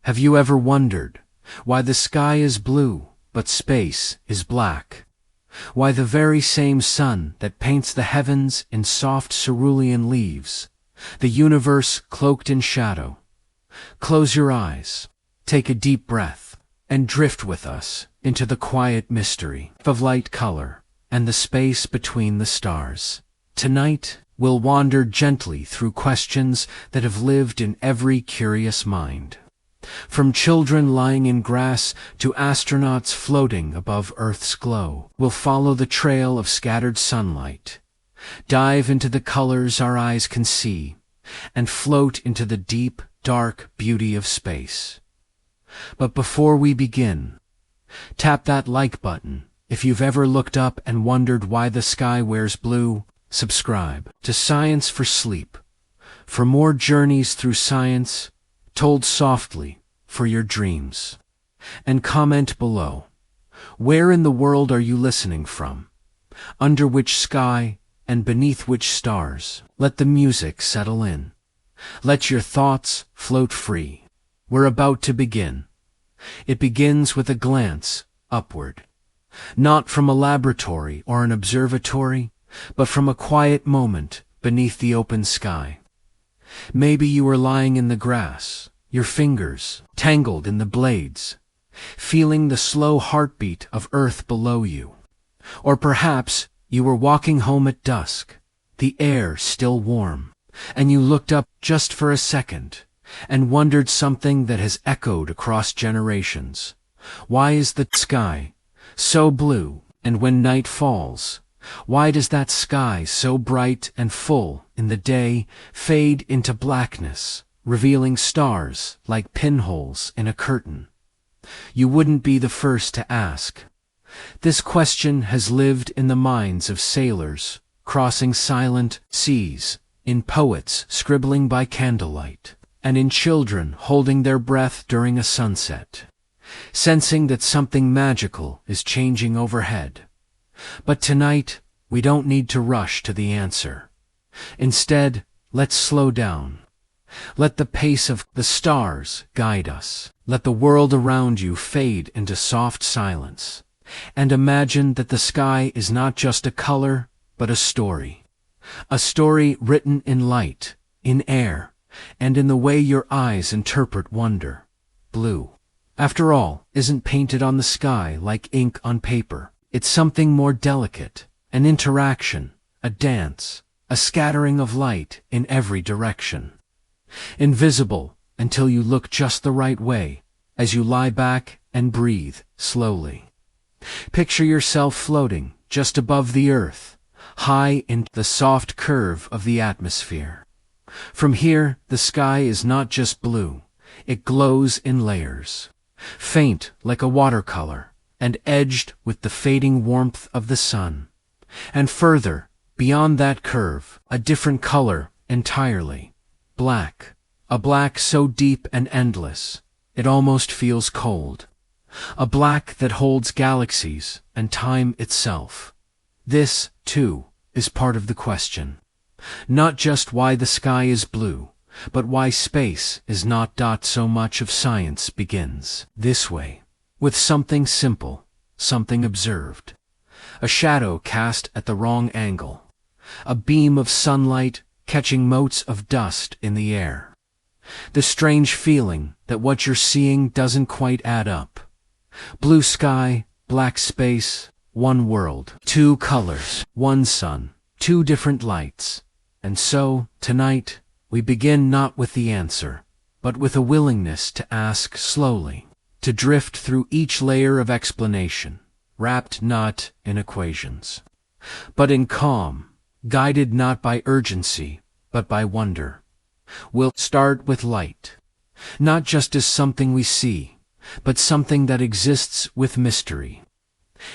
Have you ever wondered why the sky is blue, but space is black? Why the very same sun that paints the heavens in soft cerulean leaves, the universe cloaked in shadow? Close your eyes, take a deep breath, and drift with us into the quiet mystery of light, color, and the space between the stars. Tonight, we'll wander gently through questions that have lived in every curious mind. From children lying in grass to astronauts floating above Earth's glow, we'll follow the trail of scattered sunlight, dive into the colors our eyes can see, and float into the deep, dark beauty of space. But before we begin, tap that like button if you've ever looked up and wondered why the sky wears blue. Subscribe to Science for Sleep for more journeys through science, told softly for your dreams. And comment below. Where in the world are you listening from? Under which sky and beneath which stars? Let the music settle in. Let your thoughts float free. We're about to begin. It begins with a glance upward. Not from a laboratory or an observatory, but from a quiet moment beneath the open sky. Maybe you are lying in the grass, your fingers tangled in the blades, feeling the slow heartbeat of Earth below you. Or perhaps you were walking home at dusk, the air still warm, and you looked up just for a second and wondered something that has echoed across generations. Why is the sky so blue, and when night falls, why does that sky so bright and full in the day fade into blackness, revealing stars like pinholes in a curtain? You wouldn't be the first to ask. This question has lived in the minds of sailors crossing silent seas, in poets scribbling by candlelight, and in children holding their breath during a sunset, sensing that something magical is changing overhead. But tonight, we don't need to rush to the answer. Instead, let's slow down. Let the pace of the stars guide us. Let the world around you fade into soft silence. And imagine that the sky is not just a color, but a story. A story written in light, in air, and in the way your eyes interpret wonder. Blue, after all, isn't painted on the sky like ink on paper. It's something more delicate, an interaction, a dance, a scattering of light in every direction. Invisible until you look just the right way as you lie back and breathe slowly. Picture yourself floating just above the Earth, high in the soft curve of the atmosphere. From here, the sky is not just blue, it glows in layers, faint like a watercolor, and edged with the fading warmth of the sun. And further, beyond that curve, a different color entirely. Black. A black so deep and endless, it almost feels cold. A black that holds galaxies and time itself. This, too, is part of the question. Not just why the sky is blue, but why space is not. So much of science begins this way. With something simple, something observed. A shadow cast at the wrong angle. A beam of sunlight catching motes of dust in the air. The strange feeling that what you're seeing doesn't quite add up. Blue sky, black space, one world, two colors, one sun, two different lights. And so, tonight, we begin not with the answer, but with a willingness to ask slowly. To drift through each layer of explanation, wrapped not in equations, but in calm, guided not by urgency, but by wonder. We'll start with light, not just as something we see, but something that exists with mystery.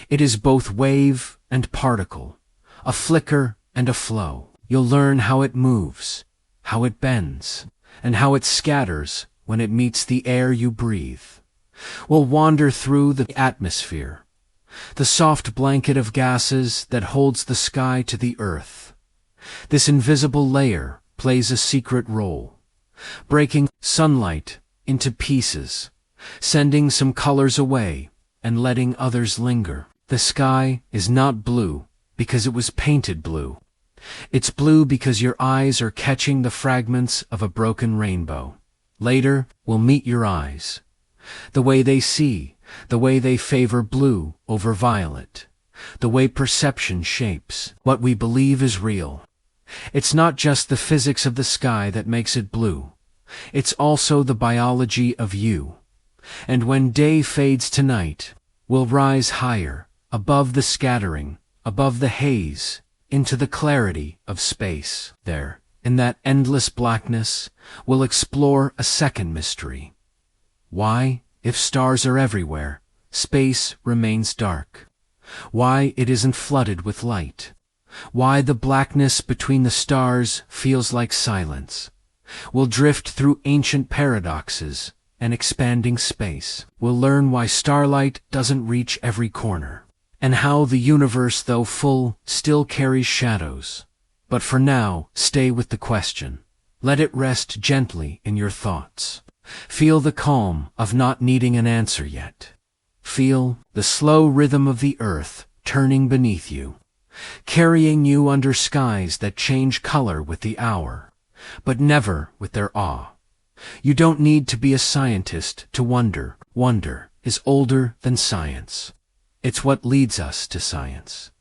It is both wave and particle, a flicker and a flow. You'll learn how it moves, how it bends, and how it scatters when it meets the air you breathe. We'll wander through the atmosphere, the soft blanket of gases that holds the sky to the earth. This invisible layer plays a secret role, breaking sunlight into pieces, sending some colors away and letting others linger. The sky is not blue because it was painted blue. It's blue because your eyes are catching the fragments of a broken rainbow. Later, we'll meet your eyes. The way they see, the way they favor blue over violet, the way perception shapes what we believe is real. It's not just the physics of the sky that makes it blue. It's also the biology of you. And when day fades to night, we'll rise higher, above the scattering, above the haze, into the clarity of space. There, in that endless blackness, we'll explore a second mystery. Why, if stars are everywhere, space remains dark? Why it isn't flooded with light? Why the blackness between the stars feels like silence? We'll drift through ancient paradoxes and expanding space. We'll learn why starlight doesn't reach every corner, and how the universe, though full, still carries shadows. But for now, stay with the question. Let it rest gently in your thoughts. Feel the calm of not needing an answer yet. Feel the slow rhythm of the earth turning beneath you, carrying you under skies that change color with the hour, but never with their awe. You don't need to be a scientist to wonder. Wonder is older than science. It's what leads us to science.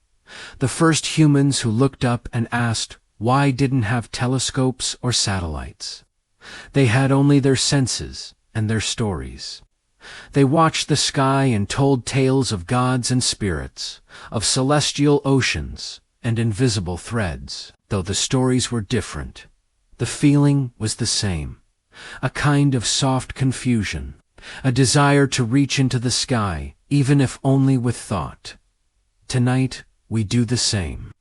The first humans who looked up and asked why didn't have telescopes or satellites. They had only their senses and their stories. They watched the sky and told tales of gods and spirits, of celestial oceans and invisible threads. Though the stories were different, the feeling was the same. A kind of soft confusion, a desire to reach into the sky, even if only with thought. Tonight, we do the same.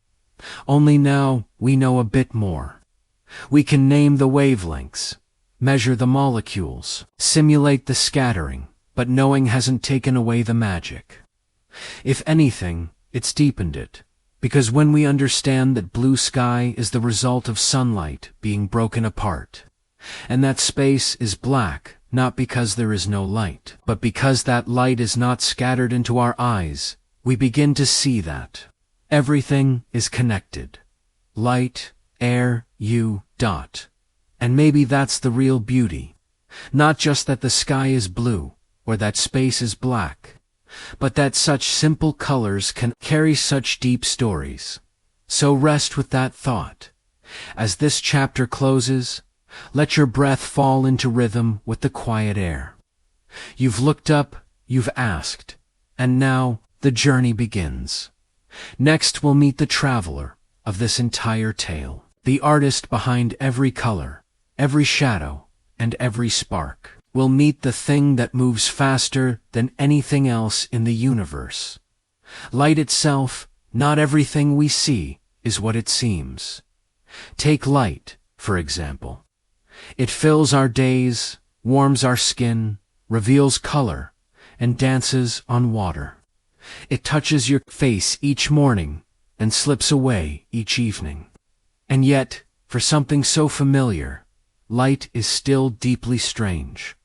Only now we know a bit more. We can name the wavelengths, measure the molecules, simulate the scattering, but knowing hasn't taken away the magic. If anything, it's deepened it, because when we understand that blue sky is the result of sunlight being broken apart, and that space is black, not because there is no light, but because that light is not scattered into our eyes, we begin to see that everything is connected. Light, air, you, dot. And maybe that's the real beauty. Not just that the sky is blue, or that space is black, but that such simple colors can carry such deep stories. So rest with that thought. As this chapter closes, let your breath fall into rhythm with the quiet air. You've looked up, you've asked, and now the journey begins. Next we'll meet the traveler of this entire tale, the artist behind every color, every shadow, and every spark. We'll meet the thing that moves faster than anything else in the universe. Light itself, not everything we see, is what it seems. Take light, for example. It fills our days, warms our skin, reveals color, and dances on water. It touches your face each morning and slips away each evening. And yet, for something so familiar, light is still deeply strange.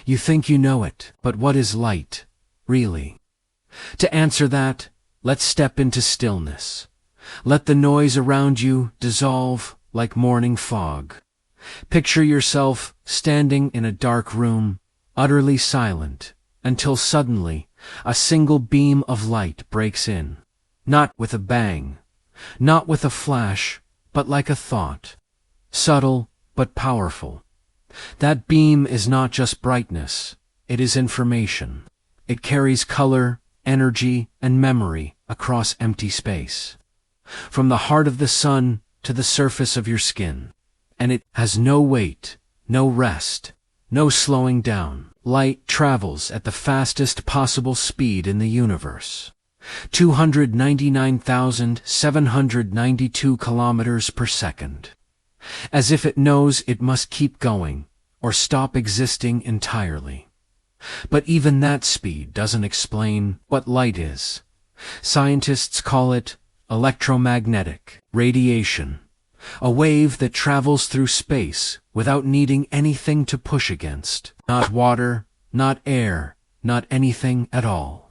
You think you know it, but what is light, really? To answer that, let's step into stillness. Let the noise around you dissolve like morning fog. Picture yourself standing in a dark room, utterly silent, until suddenly a single beam of light breaks in. Not with a bang, not with a flash, but like a thought. Subtle, but powerful. That beam is not just brightness, it is information. It carries color, energy, and memory across empty space. From the heart of the sun to the surface of your skin. And it has no weight, no rest, no slowing down. Light travels at the fastest possible speed in the universe. 299,792 kilometers per second. As if it knows it must keep going or stop existing entirely. But even that speed doesn't explain what light is. Scientists call it electromagnetic radiation. A wave that travels through space without needing anything to push against. Not water, not air, not anything at all.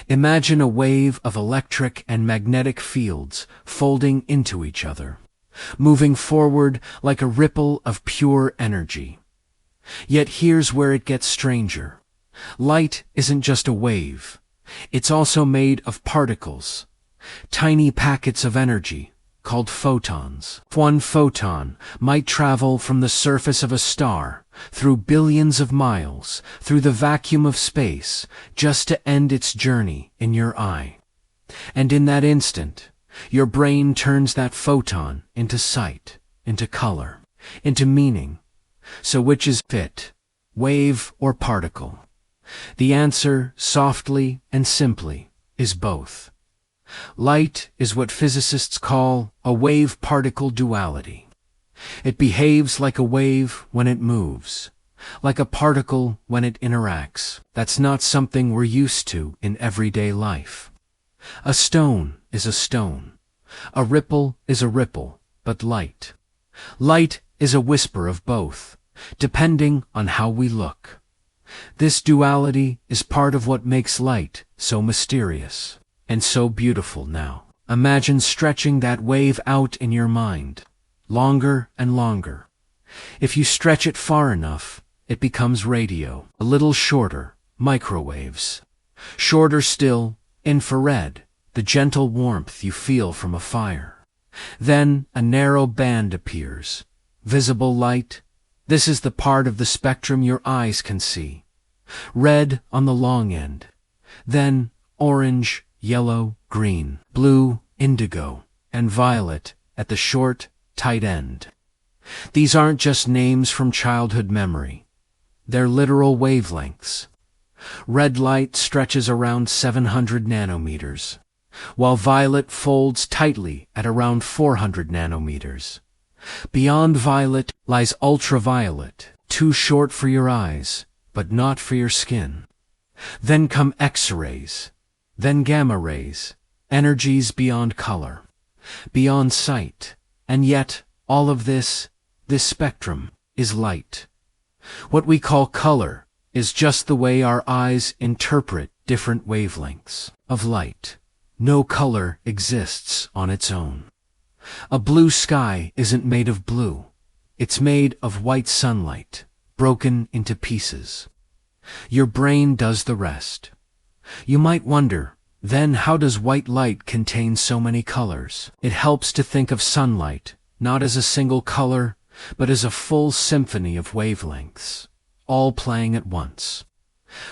Imagine a wave of electric and magnetic fields folding into each other, moving forward like a ripple of pure energy. Yet here's where it gets stranger. Light isn't just a wave. It's also made of particles, tiny packets of energy called photons. One photon might travel from the surface of a star through billions of miles, through the vacuum of space, just to end its journey in your eye. And in that instant, your brain turns that photon into sight, into color, into meaning. So which is it, wave or particle? The answer, softly and simply, is both. Light is what physicists call a wave-particle duality. It behaves like a wave when it moves, like a particle when it interacts. That's not something we're used to in everyday life. A stone is a stone. A ripple is a ripple, but light. Light is a whisper of both, depending on how we look. This duality is part of what makes light so mysterious and so beautiful now. Imagine stretching that wave out in your mind, longer and longer. If you stretch it far enough, it becomes radio. A little shorter, microwaves. Shorter still, infrared, the gentle warmth you feel from a fire. Then a narrow band appears. Visible light. This is the part of the spectrum your eyes can see. Red on the long end. Then orange, yellow, green, blue, indigo, and violet at the short, tight end. These aren't just names from childhood memory. They're literal wavelengths. Red light stretches around 700 nanometers, while violet folds tightly at around 400 nanometers. Beyond violet lies ultraviolet, too short for your eyes, but not for your skin. Then come X-rays, then gamma rays, energies beyond color, beyond sight, and yet all of this spectrum, is light. What we call color is just the way our eyes interpret different wavelengths of light. No color exists on its own. A blue sky isn't made of blue. It's made of white sunlight, broken into pieces. Your brain does the rest. You might wonder, then how does white light contain so many colors? It helps to think of sunlight, not as a single color, but as a full symphony of wavelengths, all playing at once.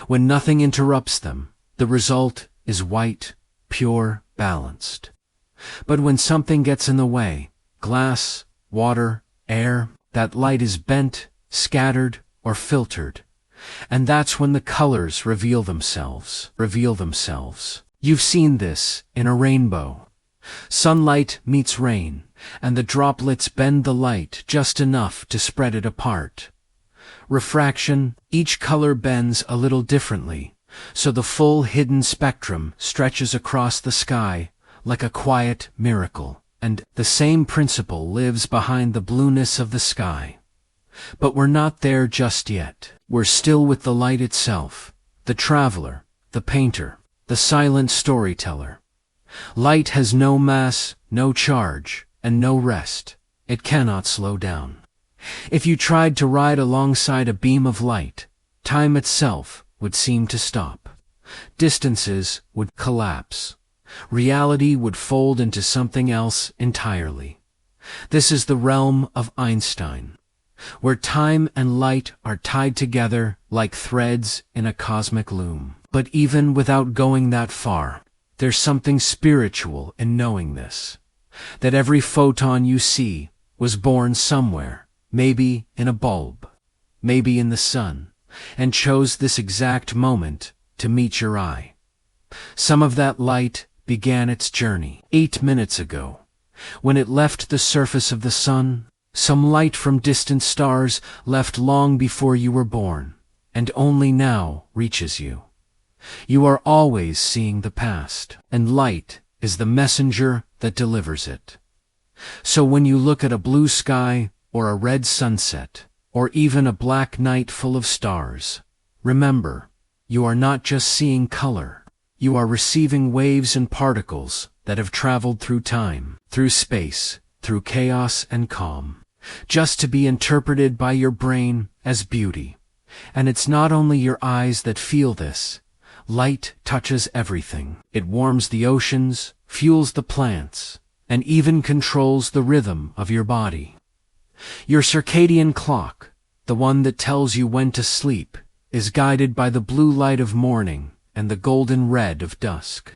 When nothing interrupts them, the result is white, pure, balanced. But when something gets in the way, glass, water, air, that light is bent, scattered, or filtered. And that's when the colors reveal themselves. You've seen this in a rainbow. Sunlight meets rain, and the droplets bend the light just enough to spread it apart. Refraction, each color bends a little differently, so the full hidden spectrum stretches across the sky like a quiet miracle, and the same principle lives behind the blueness of the sky. But we're not there just yet. We're still with the light itself, the traveler, the painter, the silent storyteller. Light has no mass, no charge, and no rest. It cannot slow down. If you tried to ride alongside a beam of light, time itself would seem to stop. Distances would collapse. Reality would fold into something else entirely. This is the realm of Einstein, where time and light are tied together like threads in a cosmic loom. But even without going that far, there's something spiritual in knowing this, that every photon you see was born somewhere, maybe in a bulb, maybe in the sun, and chose this exact moment to meet your eye. Some of that light began its journey 8 minutes ago, when it left the surface of the sun. Some light from distant stars left long before you were born, and only now reaches you. You are always seeing the past, and light is the messenger that delivers it. So when you look at a blue sky, or a red sunset, or even a black night full of stars, remember, you are not just seeing color. You are receiving waves and particles that have traveled through time, through space, through chaos and calm, just to be interpreted by your brain as beauty. And it's not only your eyes that feel this. Light touches everything. It warms the oceans, fuels the plants, and even controls the rhythm of your body. Your circadian clock, the one that tells you when to sleep, is guided by the blue light of morning and the golden red of dusk.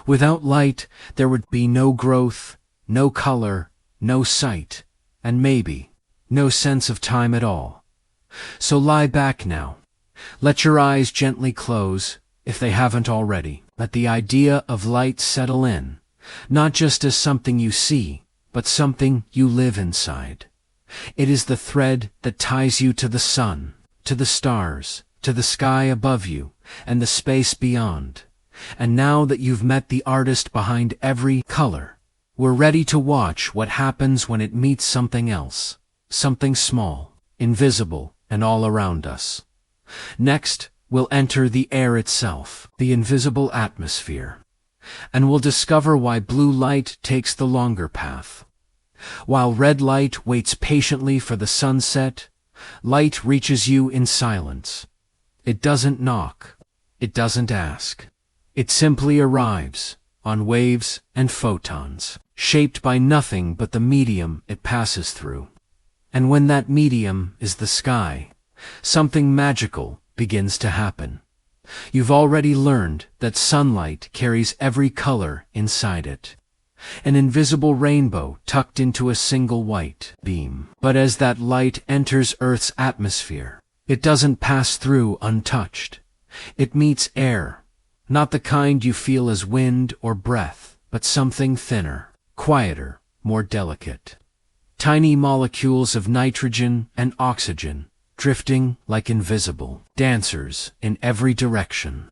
Without light, there would be no growth, no color, no sight, and maybe no sense of time at all. So lie back now. Let your eyes gently close, if they haven't already. Let the idea of light settle in, not just as something you see, but something you live inside. It is the thread that ties you to the sun, to the stars, to the sky above you, and the space beyond. And now that you've met the artist behind every color, we're ready to watch what happens when it meets something else, something small, invisible, and all around us. Next, we'll enter the air itself, the invisible atmosphere, and we'll discover why blue light takes the longer path. While red light waits patiently for the sunset, light reaches you in silence. It doesn't knock. It doesn't ask. It simply arrives, on waves and photons, shaped by nothing but the medium it passes through. And when that medium is the sky, something magical begins to happen. You've already learned that sunlight carries every color inside it. An invisible rainbow tucked into a single white beam. But as that light enters Earth's atmosphere, it doesn't pass through untouched. It meets air, not the kind you feel as wind or breath, but something thinner, quieter, more delicate. Tiny molecules of nitrogen and oxygen, drifting like invisible dancers in every direction.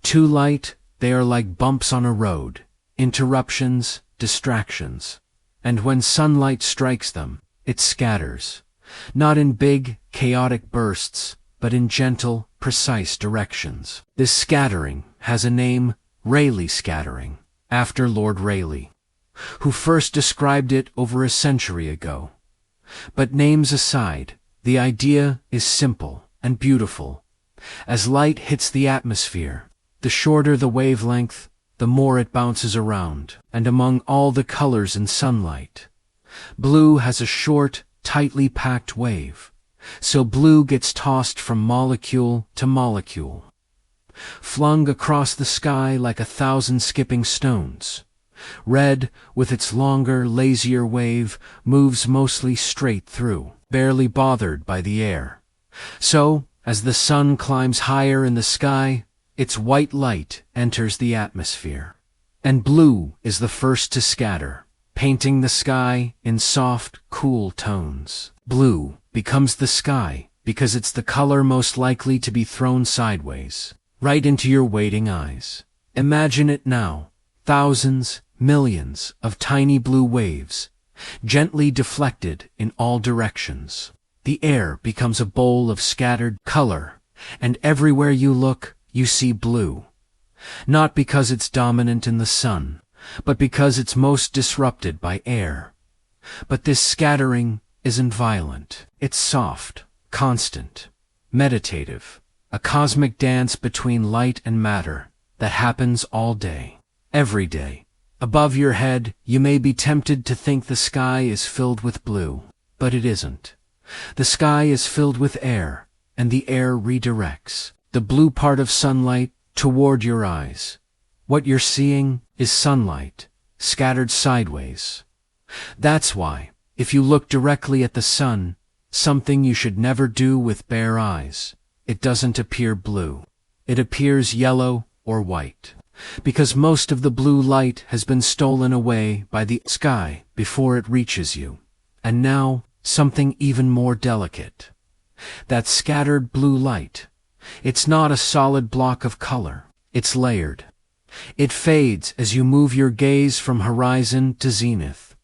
Too light, they are like bumps on a road, interruptions, distractions. And when sunlight strikes them, it scatters, not in big, chaotic bursts, but in gentle, precise directions. This scattering has a name, Rayleigh scattering, after Lord Rayleigh, who first described it over a century ago. But names aside, the idea is simple and beautiful. As light hits the atmosphere, the shorter the wavelength, the more it bounces around. And among all the colors in sunlight, blue has a short, tightly packed wave. So blue gets tossed from molecule to molecule, flung across the sky like 1,000 skipping stones. Red, with its longer, lazier wave, moves mostly straight through, barely bothered by the air. So, as the sun climbs higher in the sky, its white light enters the atmosphere. And blue is the first to scatter, painting the sky in soft, cool tones. Blue becomes the sky because it's the color most likely to be thrown sideways, right into your waiting eyes. Imagine it now. Thousands, millions of tiny blue waves, gently deflected in all directions. The air becomes a bowl of scattered color, and everywhere you look, you see blue. Not because it's dominant in the sun, but because it's most disrupted by air. But this scattering isn't violent. It's soft, constant, meditative, a cosmic dance between light and matter that happens all day, every day. Above your head, you may be tempted to think the sky is filled with blue, but it isn't. The sky is filled with air, and the air redirects the blue part of sunlight toward your eyes. What you're seeing is sunlight, scattered sideways. That's why, if you look directly at the sun, something you should never do with bare eyes, it doesn't appear blue. It appears yellow or white, because most of the blue light has been stolen away by the sky before it reaches you. And now, something even more delicate. That scattered blue light. It's not a solid block of color. It's layered. It fades as you move your gaze from horizon to zenith,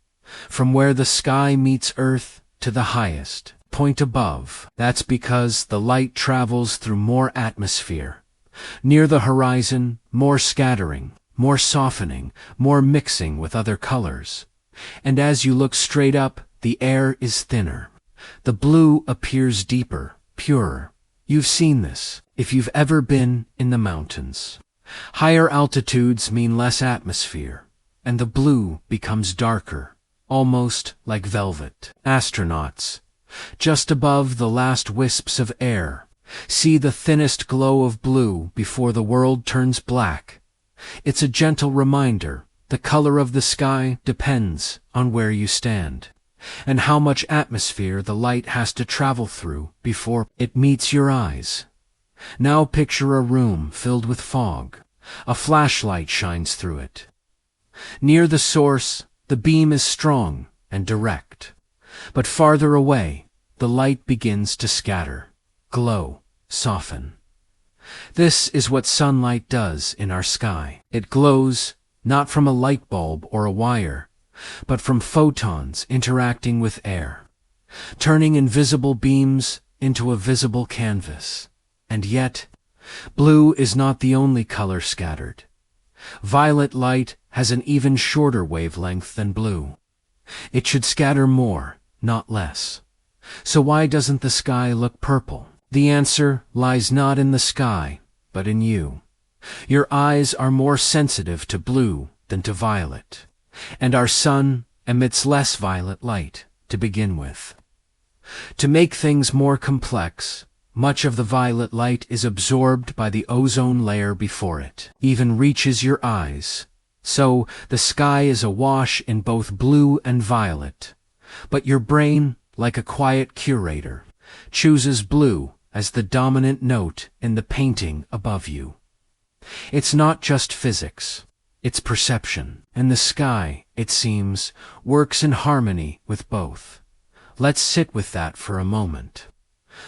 From where the sky meets earth to the highest point above. That's because the light travels through more atmosphere. Near the horizon, more scattering, more softening, more mixing with other colors. And as you look straight up, the air is thinner. The blue appears deeper, purer. You've seen this if you've ever been in the mountains. Higher altitudes mean less atmosphere, and the blue becomes darker, almost like velvet. Astronauts, just above the last wisps of air, see the thinnest glow of blue before the world turns black. It's a gentle reminder the color of the sky depends on where you stand, and how much atmosphere the light has to travel through before it meets your eyes. Now picture a room filled with fog. A flashlight shines through it. Near the source, the beam is strong and direct. But farther away, the light begins to scatter, glow, soften. This is what sunlight does in our sky. It glows not from a light bulb or a wire, but from photons interacting with air, turning invisible beams into a visible canvas. And yet, blue is not the only color scattered. Violet light has an even shorter wavelength than blue. It should scatter more, not less. So why doesn't the sky look purple? The answer lies not in the sky, but in you. Your eyes are more sensitive to blue than to violet, and our sun emits less violet light to begin with. To make things more complex, much of the violet light is absorbed by the ozone layer before it even reaches your eyes. So the sky is awash in both blue and violet. But your brain, like a quiet curator, chooses blue as the dominant note in the painting above you. It's not just physics, it's perception. And the sky, it seems, works in harmony with both. Let's sit with that for a moment.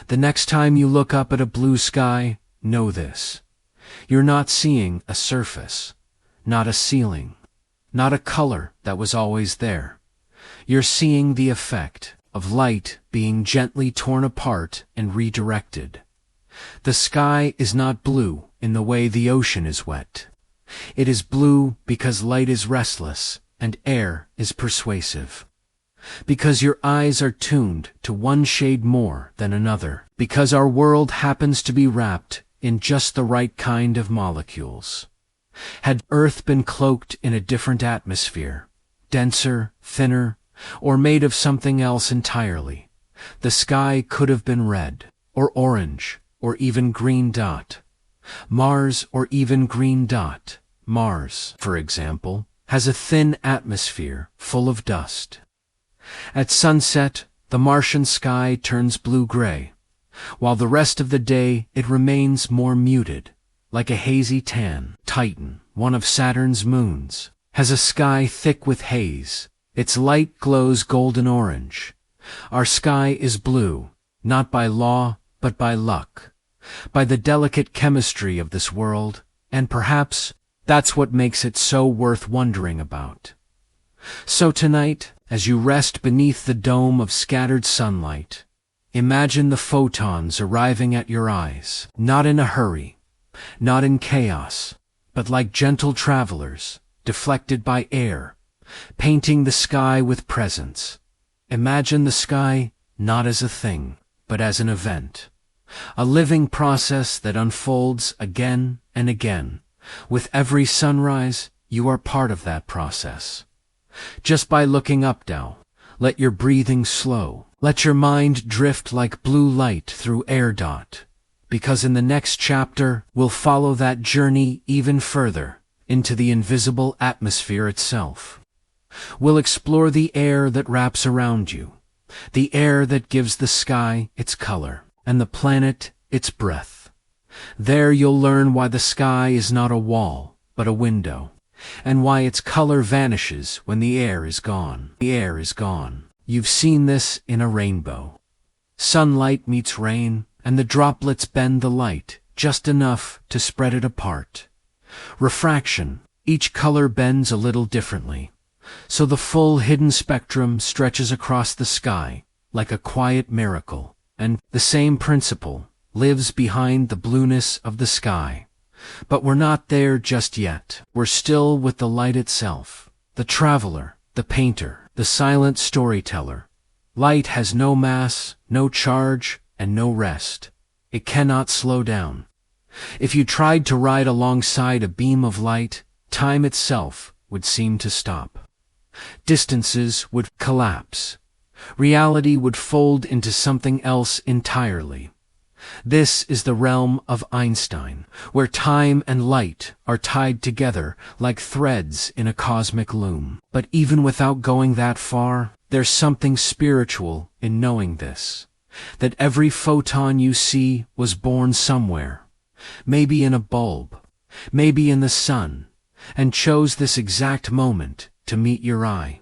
The next time you look up at a blue sky, know this. You're not seeing a surface, not a ceiling, not a color that was always there. You're seeing the effect of light being gently torn apart and redirected. The sky is not blue in the way the ocean is wet. It is blue because light is restless and air is persuasive. Because your eyes are tuned to one shade more than another. Because our world happens to be wrapped in just the right kind of molecules. Had Earth been cloaked in a different atmosphere, denser, thinner, or made of something else entirely, the sky could have been red, or orange, or even green dot. Mars or even green dot. Mars, for example, has a thin atmosphere full of dust. At sunset, the Martian sky turns blue-gray, while the rest of the day it remains more muted, like a hazy tan. Titan, one of Saturn's moons, has a sky thick with haze. Its light glows golden-orange. Our sky is blue, not by law, but by luck, by the delicate chemistry of this world, and perhaps that's what makes it so worth wondering about. So tonight, as you rest beneath the dome of scattered sunlight, imagine the photons arriving at your eyes, not in a hurry, not in chaos, but like gentle travelers, deflected by air, painting the sky with presence. Imagine the sky not as a thing, but as an event, a living process that unfolds again and again. With every sunrise, you are part of that process. Just by looking up now, let your breathing slow. Let your mind drift like blue light through air dot, because in the next chapter, we'll follow that journey even further into the invisible atmosphere itself. We'll explore the air that wraps around you, the air that gives the sky its color, and the planet its breath. There you'll learn why the sky is not a wall, but a window, and why its color vanishes when the air is gone. The air is gone. You've seen this in a rainbow. Sunlight meets rain, and the droplets bend the light just enough to spread it apart. Refraction. Each color bends a little differently, So the full hidden spectrum stretches across the sky like a quiet miracle, and the same principle lives behind the blueness of the sky. But we're not there just yet. We're still with the light itself, the traveler, the painter, the silent storyteller. Light has no mass, no charge, and no rest. It cannot slow down. If you tried to ride alongside a beam of light, time itself would seem to stop. Distances would collapse. Reality would fold into something else entirely. This is the realm of Einstein, where time and light are tied together like threads in a cosmic loom. But even without going that far, there's something spiritual in knowing this, that every photon you see was born somewhere, maybe in a bulb, maybe in the sun, and chose this exact moment to meet your eye.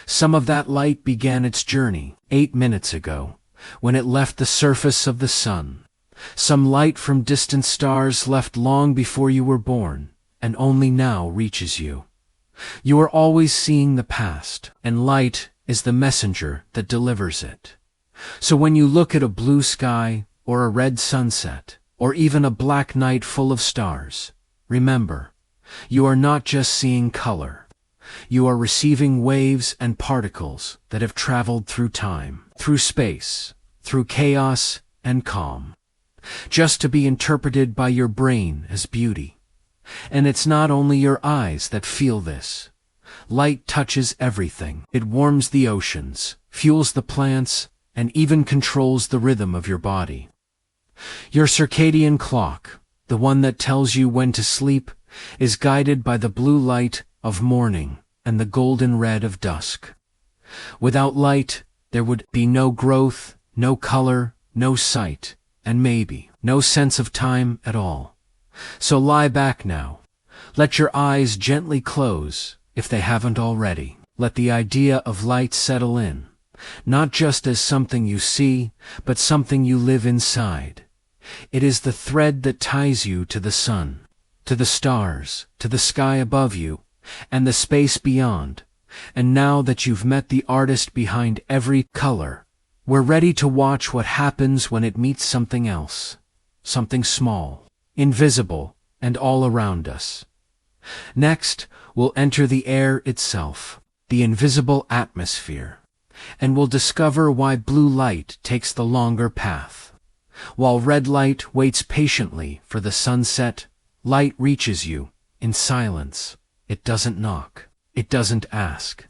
Some of that light began its journey 8 minutes ago, when it left the surface of the sun. Some light from distant stars left long before you were born, and only now reaches you. You are always seeing the past, and light is the messenger that delivers it. So when you look at a blue sky, or a red sunset, or even a black night full of stars, remember, you are not just seeing color. You are receiving waves and particles that have traveled through time, through space, through chaos and calm, just to be interpreted by your brain as beauty. And it's not only your eyes that feel this. Light touches everything. It warms the oceans, fuels the plants, and even controls the rhythm of your body. Your circadian clock, the one that tells you when to sleep, is guided by the blue light of morning and the golden red of dusk. Without light, there would be no growth, no color, no sight, and maybe no sense of time at all. So lie back now. Let your eyes gently close, if they haven't already. Let the idea of light settle in, not just as something you see, but something you live inside. It is the thread that ties you to the sun, to the stars, to the sky above you, and the space beyond. And now that you've met the artist behind every color, we're ready to watch what happens when it meets something else, something small, invisible, and all around us. Next, we'll enter the air itself, the invisible atmosphere, and we'll discover why blue light takes the longer path. While red light waits patiently for the sunset, light reaches you in silence. It doesn't knock. It doesn't ask.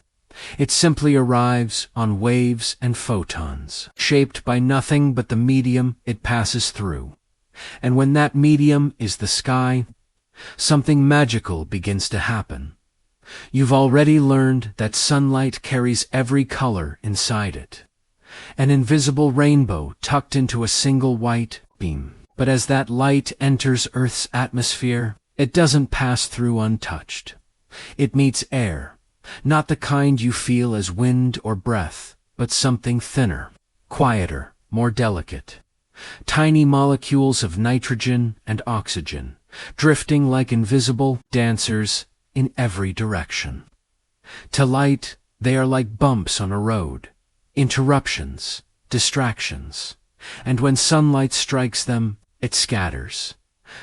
It simply arrives on waves and photons, shaped by nothing but the medium it passes through. And when that medium is the sky, something magical begins to happen. You've already learned that sunlight carries every color inside it, an invisible rainbow tucked into a single white beam. But as that light enters Earth's atmosphere, it doesn't pass through untouched. It meets air, not the kind you feel as wind or breath, but something thinner, quieter, more delicate. Tiny molecules of nitrogen and oxygen, drifting like invisible dancers in every direction. To light, they are like bumps on a road, interruptions, distractions. And when sunlight strikes them, it scatters,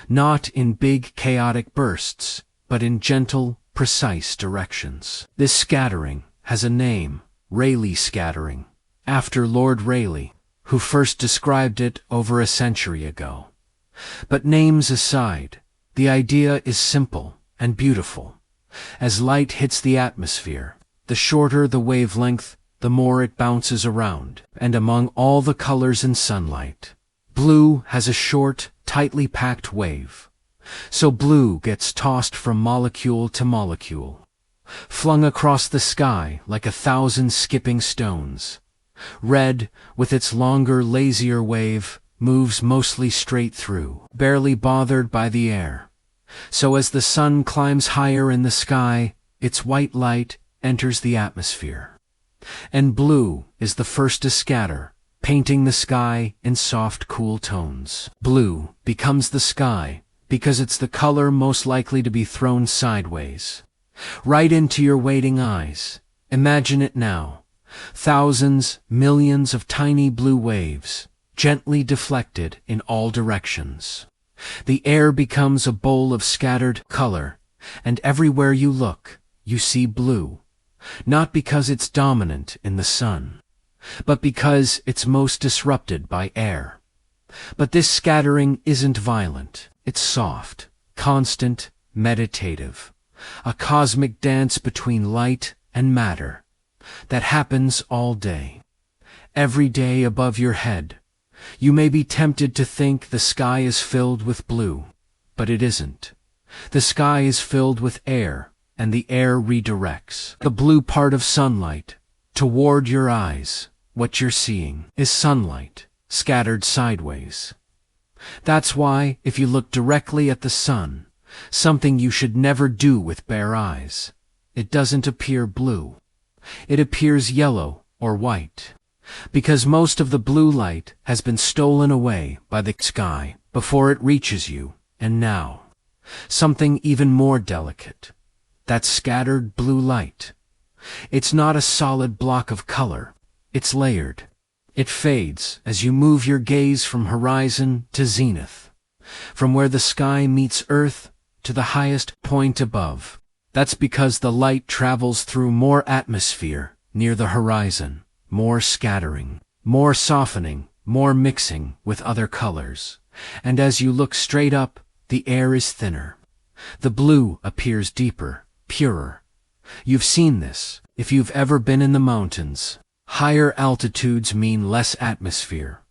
not in big chaotic bursts, but in gentle, precise directions. This scattering has a name, Rayleigh scattering, after Lord Rayleigh, who first described it over a century ago. But names aside, the idea is simple and beautiful. As light hits the atmosphere, the shorter the wavelength, the more it bounces around, and among all the colors in sunlight, blue has a short, tightly packed wave. So blue gets tossed from molecule to molecule, flung across the sky like 1,000 skipping stones. Red, with its longer, lazier wave, moves mostly straight through, barely bothered by the air. So as the sun climbs higher in the sky, its white light enters the atmosphere. And blue is the first to scatter, painting the sky in soft, cool tones. Blue becomes the sky because it's the color most likely to be thrown sideways. Right into your waiting eyes. Imagine it now. Thousands, millions of tiny blue waves, gently deflected in all directions. The air becomes a bowl of scattered color, and everywhere you look, you see blue. Not because it's dominant in the sun, but because it's most disrupted by air. But this scattering isn't violent. It's soft, constant, meditative. A cosmic dance between light and matter that happens all day. Every day above your head. You may be tempted to think the sky is filled with blue, but it isn't. The sky is filled with air, and the air redirects the blue part of sunlight toward your eyes. What you're seeing is sunlight scattered sideways. That's why, if you look directly at the sun, something you should never do with bare eyes, it doesn't appear blue. It appears yellow or white, because most of the blue light has been stolen away by the sky before it reaches you, and now, something even more delicate, that scattered blue light. It's not a solid block of color, it's layered. It fades as you move your gaze from horizon to zenith, from where the sky meets earth to the highest point above. That's because the light travels through more atmosphere near the horizon, more scattering, more softening, more mixing with other colors. And as you look straight up, the air is thinner. The blue appears deeper, purer. You've seen this if you've ever been in the mountains. Higher altitudes mean less atmosphere,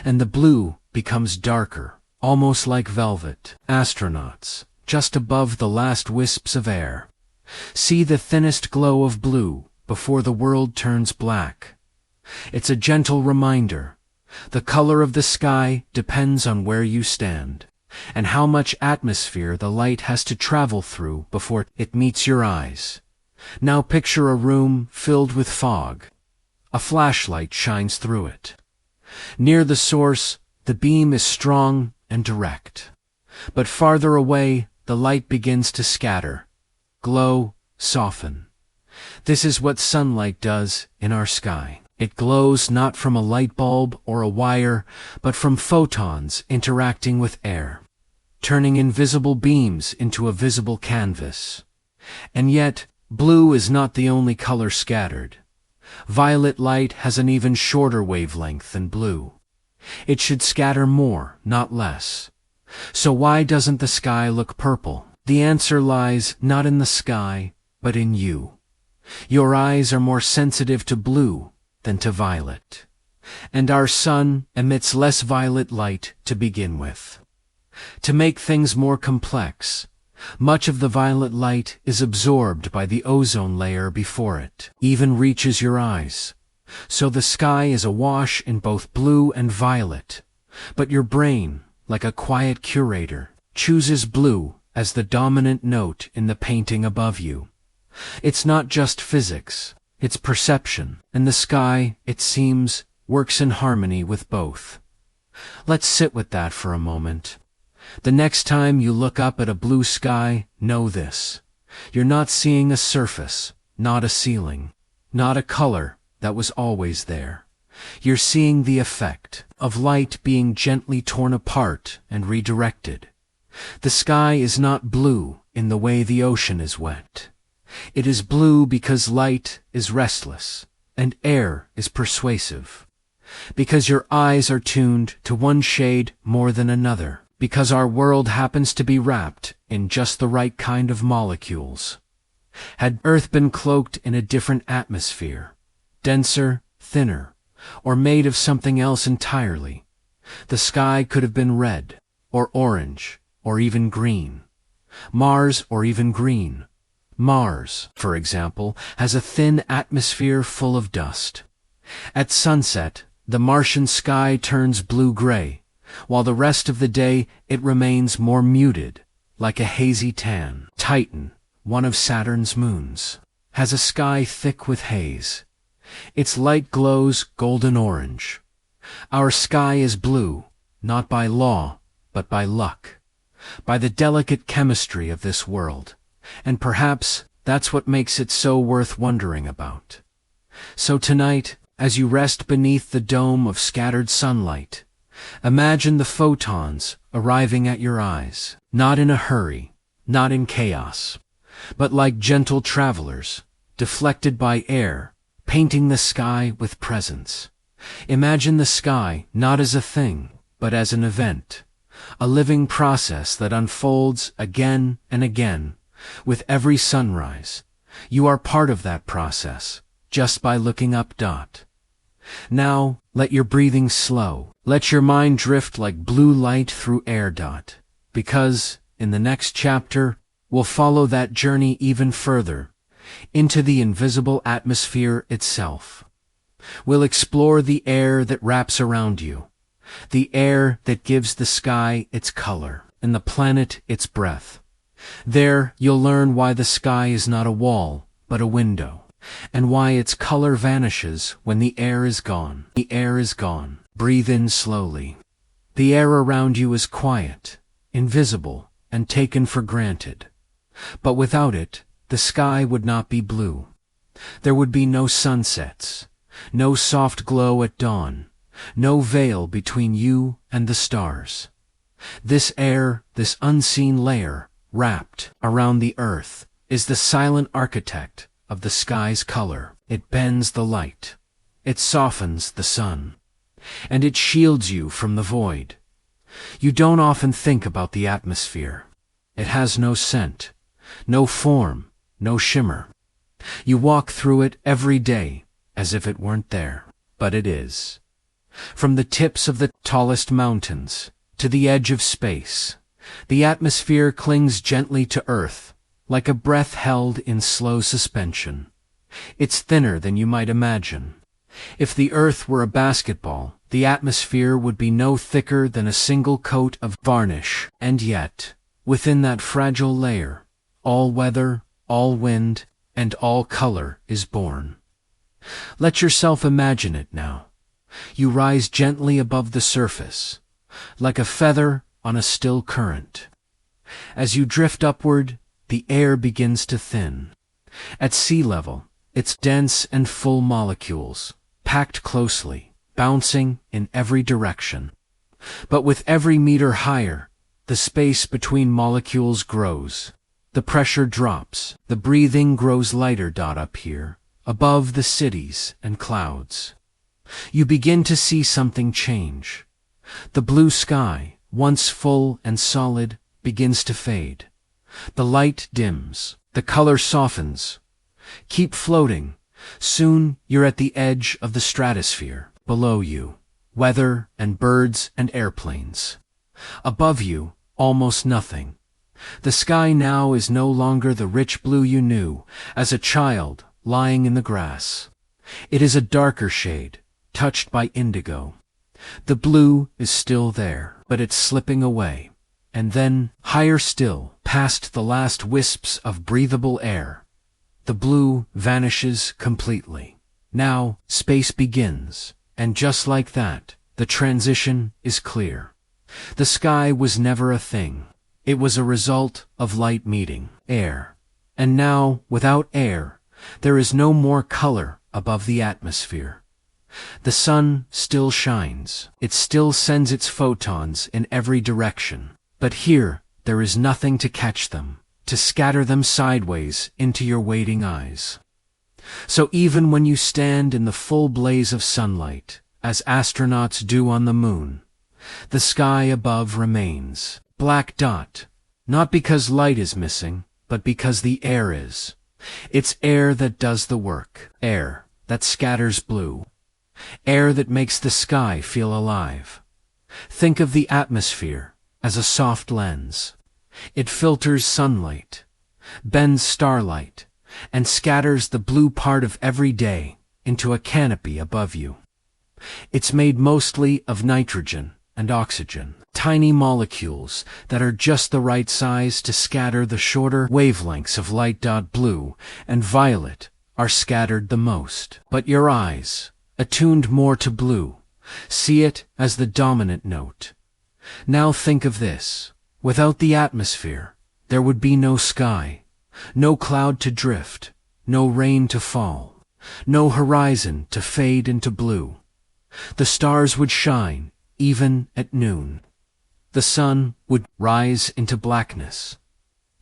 and the blue becomes darker, almost like velvet. Astronauts, just above the last wisps of air, see the thinnest glow of blue before the world turns black. It's a gentle reminder. The color of the sky depends on where you stand, and how much atmosphere the light has to travel through before it meets your eyes. Now picture a room filled with fog. A flashlight shines through it. Near the source, the beam is strong and direct. But farther away, the light begins to scatter, glow, soften. This is what sunlight does in our sky. It glows not from a light bulb or a wire, but from photons interacting with air, turning invisible beams into a visible canvas. And yet, blue is not the only color scattered. Violet light has an even shorter wavelength than blue. It should scatter more, not less. So why doesn't the sky look purple? The answer lies not in the sky, but in you. Your eyes are more sensitive to blue than to violet. And our sun emits less violet light to begin with. To make things more complex, much of the violet light is absorbed by the ozone layer before it even reaches your eyes. So the sky is awash in both blue and violet. But your brain, like a quiet curator, chooses blue as the dominant note in the painting above you. It's not just physics, it's perception, and the sky, it seems, works in harmony with both. Let's sit with that for a moment. The next time you look up at a blue sky, know this. You're not seeing a surface, not a ceiling, not a color that was always there. You're seeing the effect of light being gently torn apart and redirected. The sky is not blue in the way the ocean is wet. It is blue because light is restless and air is persuasive. Because your eyes are tuned to one shade more than another. Because our world happens to be wrapped in just the right kind of molecules. Had Earth been cloaked in a different atmosphere, denser, thinner, or made of something else entirely, the sky could have been red, or orange, or even green. Mars, or even green. Mars, for example, has a thin atmosphere full of dust. At sunset, the Martian sky turns blue-gray, while the rest of the day it remains more muted, like a hazy tan. Titan, one of Saturn's moons, has a sky thick with haze. Its light glows golden orange. Our sky is blue, not by law, but by luck, by the delicate chemistry of this world, and perhaps That's what makes it so worth wondering about. So tonight, as you rest beneath the dome of scattered sunlight, imagine the photons arriving at your eyes, not in a hurry, not in chaos, but like gentle travelers, deflected by air, painting the sky with presence. Imagine the sky not as a thing, but as an event, a living process that unfolds again and again, with every sunrise. You are part of that process, just by looking up. Now, let your breathing slow. Let your mind drift like blue light through air. Because, in the next chapter, we'll follow that journey even further, into the invisible atmosphere itself. We'll explore the air that wraps around you, the air that gives the sky its color, and the planet its breath. There, you'll learn why the sky is not a wall, but a window, and why its color vanishes when the air is gone. The air is gone. Breathe in slowly. The air around you is quiet, invisible, and taken for granted. But without it, the sky would not be blue. There would be no sunsets, no soft glow at dawn, no veil between you and the stars. This air, this unseen layer, wrapped around the earth, is the silent architect of the sky's color. It bends the light, it softens the sun, and it shields you from the void. You don't often think about the atmosphere. It has no scent, no form, no shimmer. You walk through it every day as if it weren't there, but it is. From the tips of the tallest mountains to the edge of space, the atmosphere clings gently to Earth, like a breath held in slow suspension. It's thinner than you might imagine. If the Earth were a basketball, the atmosphere would be no thicker than a single coat of varnish, and yet, within that fragile layer, all weather, all wind, and all color is born. Let yourself imagine it now. You rise gently above the surface, like a feather on a still current. As you drift upward, the air begins to thin. At sea level, it's dense and full molecules, packed closely, bouncing in every direction. But with every meter higher, the space between molecules grows. The pressure drops, the breathing grows lighter. Up here, above the cities and clouds, you begin to see something change. The blue sky, once full and solid, begins to fade. The light dims, the color softens. Keep floating. Soon you're at the edge of the stratosphere. Below you, weather and birds and airplanes. Above you, almost nothing. The sky now is no longer the rich blue you knew as a child lying in the grass. It is a darker shade, touched by indigo. The blue is still there, but it's slipping away. And then, higher still, past the last wisps of breathable air, the blue vanishes completely. Now, space begins, and just like that, the transition is clear. The sky was never a thing. It was a result of light meeting air. And now, without air, there is no more color above the atmosphere. The sun still shines. It still sends its photons in every direction. But here, there is nothing to catch them, to scatter them sideways into your waiting eyes. So even when you stand in the full blaze of sunlight, as astronauts do on the moon, the sky above remains black. Not because light is missing, but because the air is. It's air that does the work, air that scatters blue, air that makes the sky feel alive. Think of the atmosphere as a soft lens. It filters sunlight, bends starlight, and scatters the blue part of every day into a canopy above you. It's made mostly of nitrogen and oxygen, tiny molecules that are just the right size to scatter the shorter wavelengths of light. Blue and violet are scattered the most. But your eyes, attuned more to blue, see it as the dominant note. Now think of this. Without the atmosphere, there would be no sky, No cloud to drift, no rain to fall, no horizon to fade into blue. The stars would shine, even at noon. The sun would rise into blackness.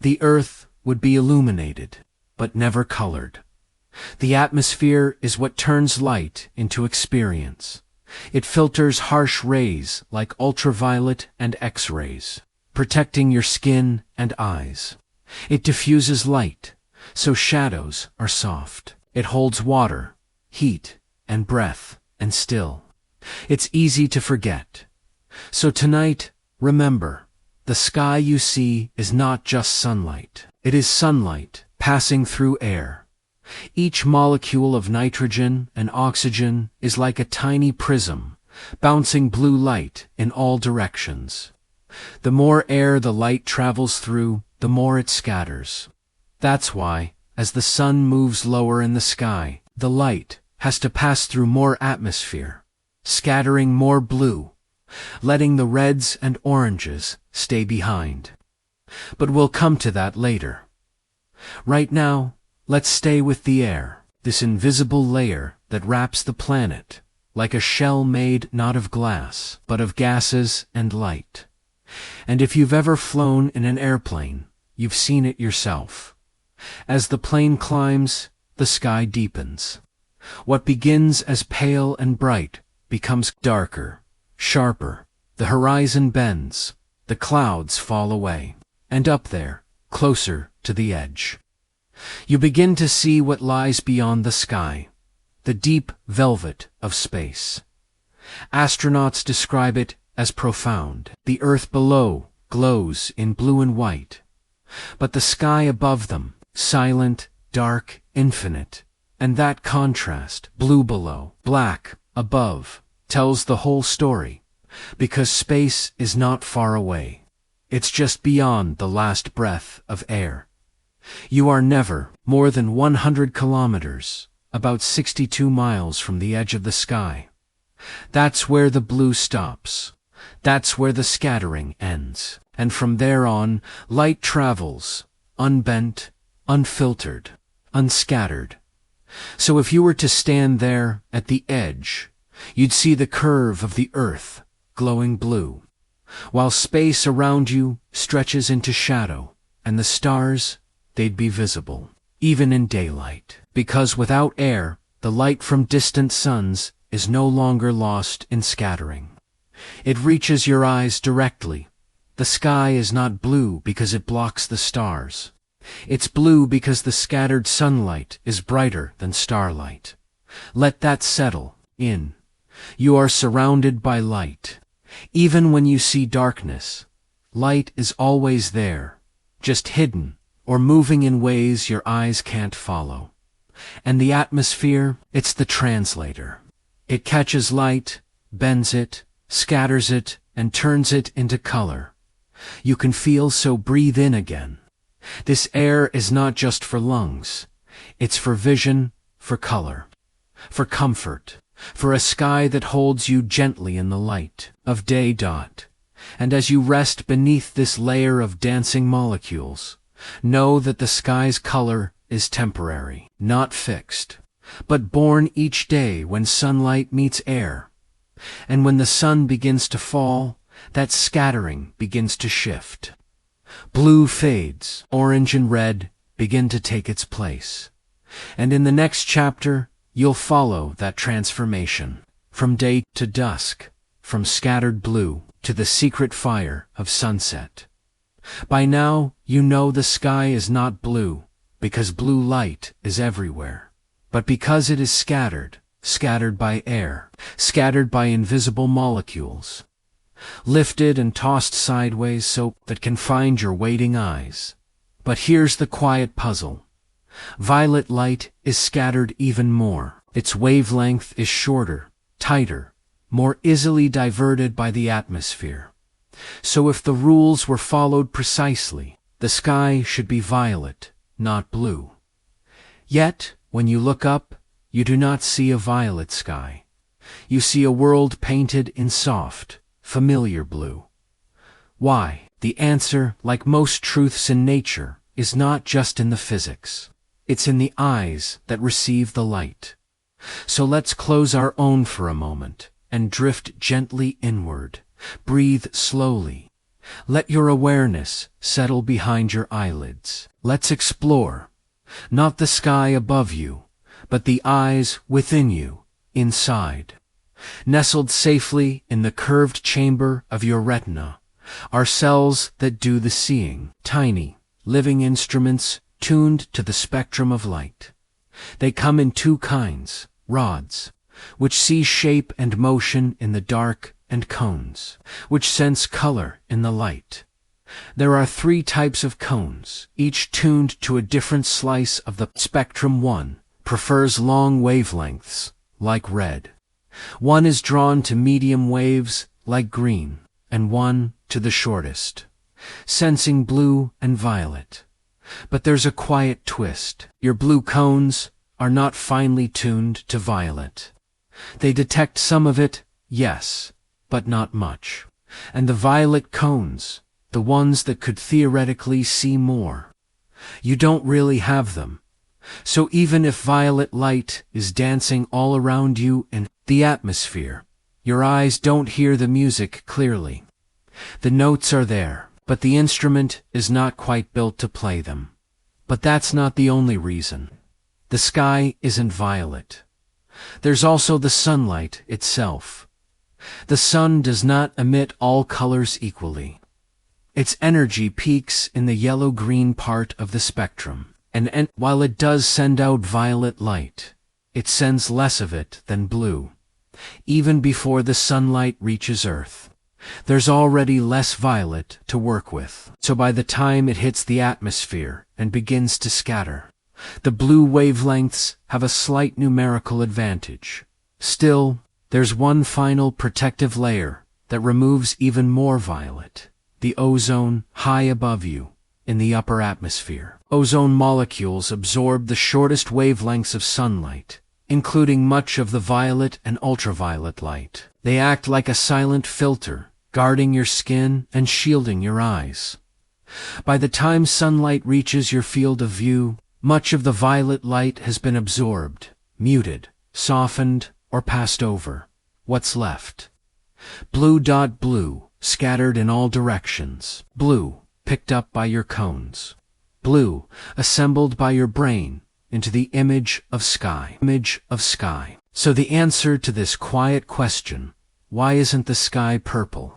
The earth would be illuminated, but never colored. The atmosphere is what turns light into experience. It filters harsh rays like ultraviolet and X-rays, protecting your skin and eyes. It diffuses light, so shadows are soft. It holds water, heat, and breath, and still. It's easy to forget. So tonight, remember, the sky you see is not just sunlight. It is sunlight passing through air. Each molecule of nitrogen and oxygen is like a tiny prism, bouncing blue light in all directions. The more air the light travels through, the more it scatters. That's why, as the sun moves lower in the sky, the light has to pass through more atmosphere, scattering more blue, letting the reds and oranges stay behind. But we'll come to that later. Right now, let's stay with the air, this invisible layer that wraps the planet, like a shell made not of glass, but of gases and light. And if you've ever flown in an airplane, you've seen it yourself. As the plane climbs, the sky deepens. What begins as pale and bright becomes darker, sharper. The horizon bends, the clouds fall away, and up there, closer to the edge, you begin to see what lies beyond the sky, the deep velvet of space. Astronauts describe it as profound. The earth below glows in blue and white, but the sky above them, silent, dark, infinite. And that contrast, blue below, black above, tells the whole story, because space is not far away. It's just beyond the last breath of air. You are never more than 100 kilometers, about 62 miles from the edge of the sky. That's where the blue stops. That's where the scattering ends. And from there on, light travels, unbent, unfiltered, unscattered. So if you were to stand there at the edge, you'd see the curve of the earth glowing blue, while space around you stretches into shadow, and the stars, they'd be visible, even in daylight, because without air, the light from distant suns is no longer lost in scattering. It reaches your eyes directly. The sky is not blue because it blocks the stars. It's blue because the scattered sunlight is brighter than starlight. Let that settle in. You are surrounded by light. Even when you see darkness, light is always there, just hidden or moving in ways your eyes can't follow. And the atmosphere, it's the translator. It catches light, bends it, scatters it, and turns it into color. You can feel, so breathe in again. This air is not just for lungs. It's for vision, for color, for comfort, for a sky that holds you gently in the light of day. And as you rest beneath this layer of dancing molecules, know that the sky's color is temporary, not fixed, but born each day when sunlight meets air. And when the sun begins to fall, that scattering begins to shift. Blue fades, orange and red begin to take its place. And in the next chapter, you'll follow that transformation, from day to dusk, from scattered blue to the secret fire of sunset. By now, you know the sky is not blue, because blue light is everywhere, but because it is scattered by air, scattered by invisible molecules, lifted and tossed sideways so that can find your waiting eyes. But here's the quiet puzzle. Violet light is scattered even more. Its wavelength is shorter, tighter, more easily diverted by the atmosphere. So if the rules were followed precisely, the sky should be violet, not blue. Yet, when you look up, you do not see a violet sky. You see a world painted in soft, familiar blue. Why? The answer, like most truths in nature, is not just in the physics. It's in the eyes that receive the light. So let's close our own for a moment and drift gently inward. Breathe slowly. Let your awareness settle behind your eyelids. Let's explore, not the sky above you, but the eyes within you, inside. Nestled safely in the curved chamber of your retina are cells that do the seeing, tiny, living instruments tuned to the spectrum of light. They come in two kinds, rods, which see shape and motion in the dark, and cones, which sense color in the light. There are 3 types of cones, each tuned to a different slice of the spectrum. One prefers long wavelengths, like red. One is drawn to medium waves, like green, and one to the shortest, sensing blue and violet. But there's a quiet twist. Your blue cones are not finely tuned to violet. They detect some of it, yes, but not much. And the violet cones, the ones that could theoretically see more, you don't really have them. So even if violet light is dancing all around you in the atmosphere, your eyes don't hear the music clearly. The notes are there, but the instrument is not quite built to play them. But that's not the only reason. The sky isn't violet. There's also the sunlight itself. The sun does not emit all colors equally. Its energy peaks in the yellow-green part of the spectrum, and while it does send out violet light, it sends less of it than blue. Even before the sunlight reaches Earth, there's already less violet to work with. So by the time it hits the atmosphere and begins to scatter, the blue wavelengths have a slight numerical advantage. Still, there's one final protective layer that removes even more violet: the ozone high above you in the upper atmosphere. Ozone molecules absorb the shortest wavelengths of sunlight, including much of the violet and ultraviolet light. They act like a silent filter, guarding your skin and shielding your eyes. By the time sunlight reaches your field of view, much of the violet light has been absorbed, muted, softened, or passed over. What's left? Blue, scattered in all directions. Blue, picked up by your cones. Blue, assembled by your brain into the image of sky. So the answer to this quiet question, why isn't the sky purple,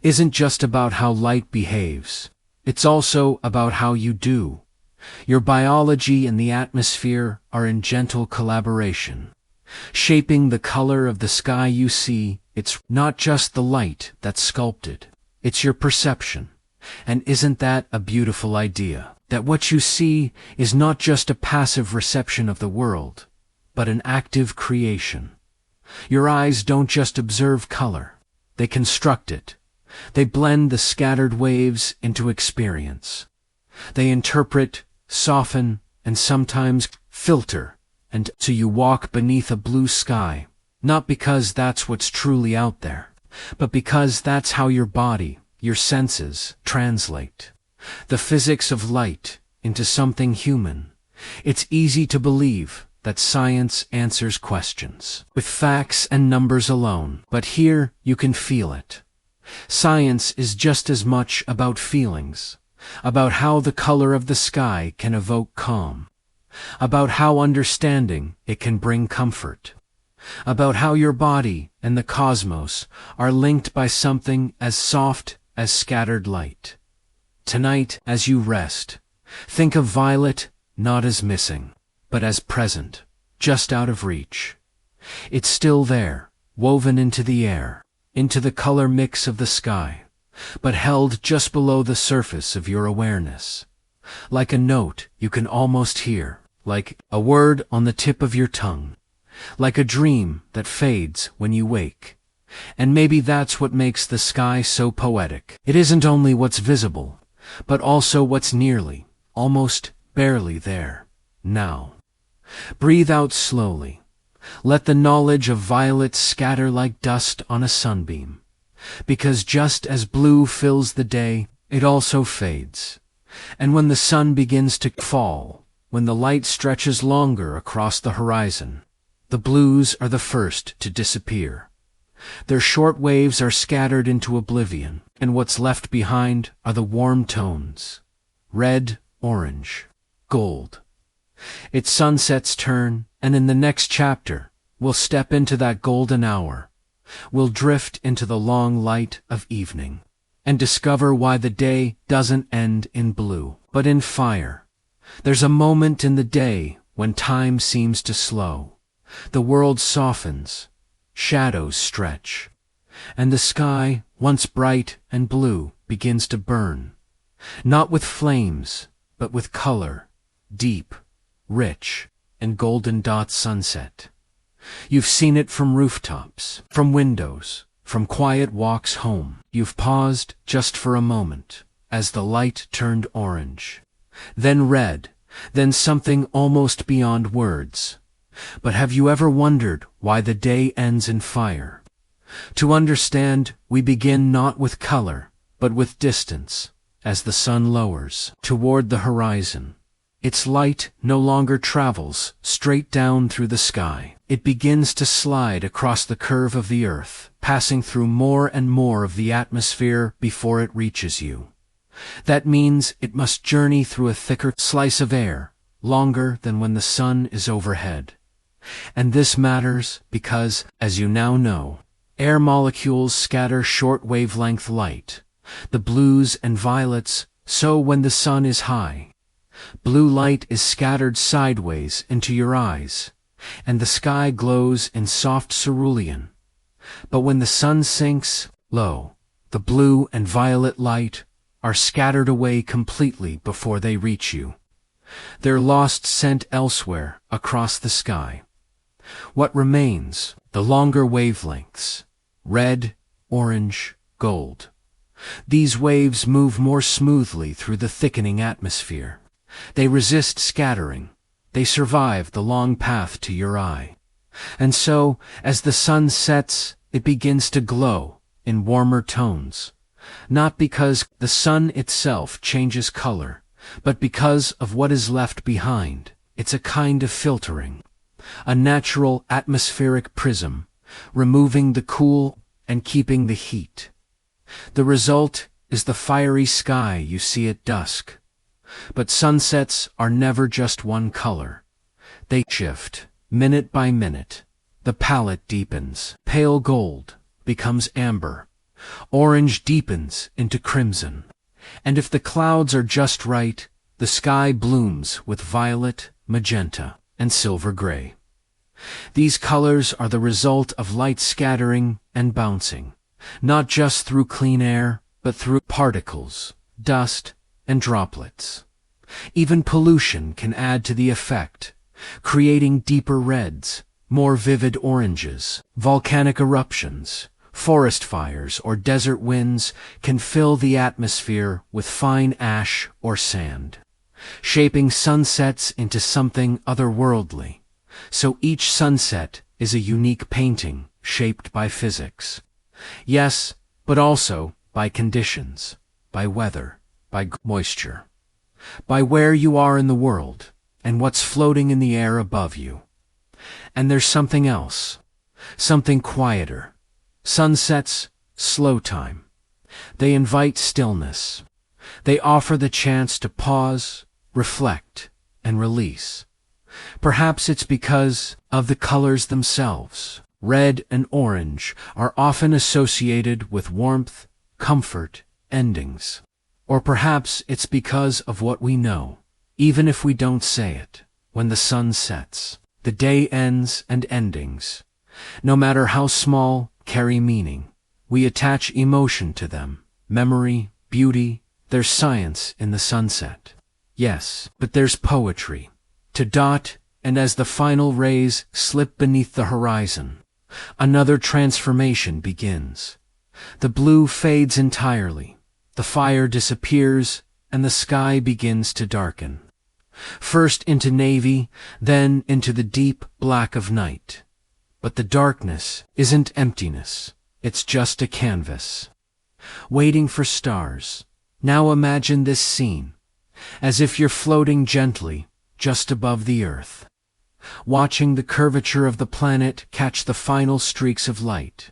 isn't just about how light behaves. It's also about how you do. Your biology and the atmosphere are in gentle collaboration, shaping the color of the sky you see. It's not just the light that's sculpted, it's your perception. And isn't that a beautiful idea? That what you see is not just a passive reception of the world, but an active creation. Your eyes don't just observe color, they construct it. They blend the scattered waves into experience. They interpret, soften, and sometimes filter, and so you walk beneath a blue sky, not because that's what's truly out there, but because that's how your body, your senses, translate the physics of light into something human. It's easy to believe that science answers questions with facts and numbers alone, but here you can feel it. Science is just as much about feelings, about how the color of the sky can evoke calm, about how understanding it can bring comfort, about how your body and the cosmos are linked by something as soft as scattered light. Tonight, as you rest, think of violet not as missing, but as present, just out of reach. It's still there, woven into the air, into the color mix of the sky, but held just below the surface of your awareness. Like a note you can almost hear, like a word on the tip of your tongue, like a dream that fades when you wake. And maybe that's what makes the sky so poetic. It isn't only what's visible, but also what's nearly, almost barely there, now. Breathe out slowly. Let the knowledge of violet scatter like dust on a sunbeam. Because just as blue fills the day, it also fades. And when the sun begins to fall, when the light stretches longer across the horizon, the blues are the first to disappear. Their short waves are scattered into oblivion, and what's left behind are the warm tones: red, orange, gold. It's sunset's turn, and in the next chapter, we'll step into that golden hour. We'll drift into the long light of evening, and discover why the day doesn't end in blue, but in fire. There's a moment in the day when time seems to slow. The world softens, shadows stretch, and the sky, once bright and blue, begins to burn, not with flames, but with color, deep, rich, and golden dot sunset. You've seen it from rooftops, from windows, from quiet walks home. You've paused just for a moment, as the light turned orange, then red, then something almost beyond words. But have you ever wondered why the day ends in fire? To understand, we begin not with color, but with distance, as the sun lowers toward the horizon. Its light no longer travels straight down through the sky. It begins to slide across the curve of the earth, passing through more and more of the atmosphere before it reaches you. That means it must journey through a thicker slice of air, longer than when the sun is overhead. And this matters because, as you now know, air molecules scatter short wavelength light, the blues and violets. So when the sun is high, blue light is scattered sideways into your eyes, and the sky glows in soft cerulean. But when the sun sinks low, the blue and violet light are scattered away completely before they reach you. They're lost, sent elsewhere across the sky. What remains? The longer wavelengths: red, orange, gold. These waves move more smoothly through the thickening atmosphere. They resist scattering. They survive the long path to your eye. And so, as the sun sets, it begins to glow in warmer tones. Not because the sun itself changes color, but because of what is left behind. It's a kind of filtering, a natural atmospheric prism, removing the cool and keeping the heat. The result is the fiery sky you see at dusk. But sunsets are never just one color. They shift, minute by minute. The palette deepens. Pale gold becomes amber. Orange deepens into crimson. And if the clouds are just right, the sky blooms with violet, magenta, and silver gray. These colors are the result of light scattering and bouncing, not just through clean air, but through particles, dust, and droplets. Even pollution can add to the effect, creating deeper reds, more vivid oranges. Volcanic eruptions, forest fires, or desert winds can fill the atmosphere with fine ash or sand, shaping sunsets into something otherworldly. So each sunset is a unique painting shaped by physics. Yes, but also by conditions, by weather, by moisture, by where you are in the world, and what's floating in the air above you. And there's something else, something quieter. Sunsets, slow time. They invite stillness. They offer the chance to pause, reflect, and release. Perhaps it's because of the colors themselves. Red and orange are often associated with warmth, comfort, endings. Or perhaps it's because of what we know, even if we don't say it. When the sun sets, the day ends, and endings, no matter how small, carry meaning. We attach emotion to them, memory, beauty. There's science in the sunset. Yes, but there's poetry. To dot, and as the final rays slip beneath the horizon, another transformation begins. The blue fades entirely, the fire disappears, and the sky begins to darken. First into navy, then into the deep black of night. But the darkness isn't emptiness, it's just a canvas, waiting for stars. Now imagine this scene. as if you're floating gently just above the earth, watching the curvature of the planet catch the final streaks of light.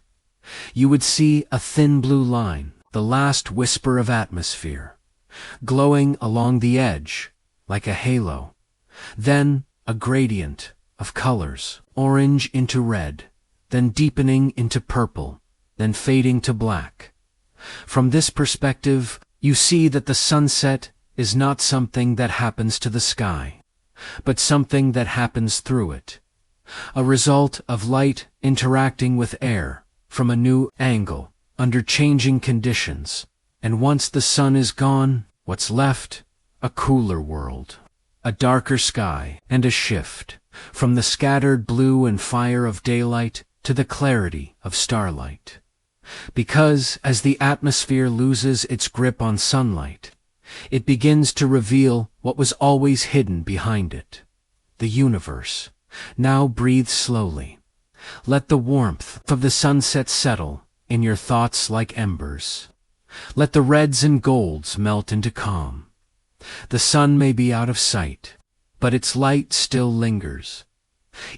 You would see a thin blue line, the last whisper of atmosphere, glowing along the edge like a halo. Then a gradient of colors, orange into red, then deepening into purple, then fading to black. From this perspective, you see that the sunset is not something that happens to the sky, but something that happens through it, a result of light interacting with air from a new angle under changing conditions. And once the sun is gone, what's left? A cooler world, a darker sky, and a shift from the scattered blue and fire of daylight to the clarity of starlight. Because as the atmosphere loses its grip on sunlight, it begins to reveal what was always hidden behind it. The universe now breathes slowly. Let the warmth of the sunset settle in your thoughts like embers. Let the reds and golds melt into calm. The sun may be out of sight, but its light still lingers.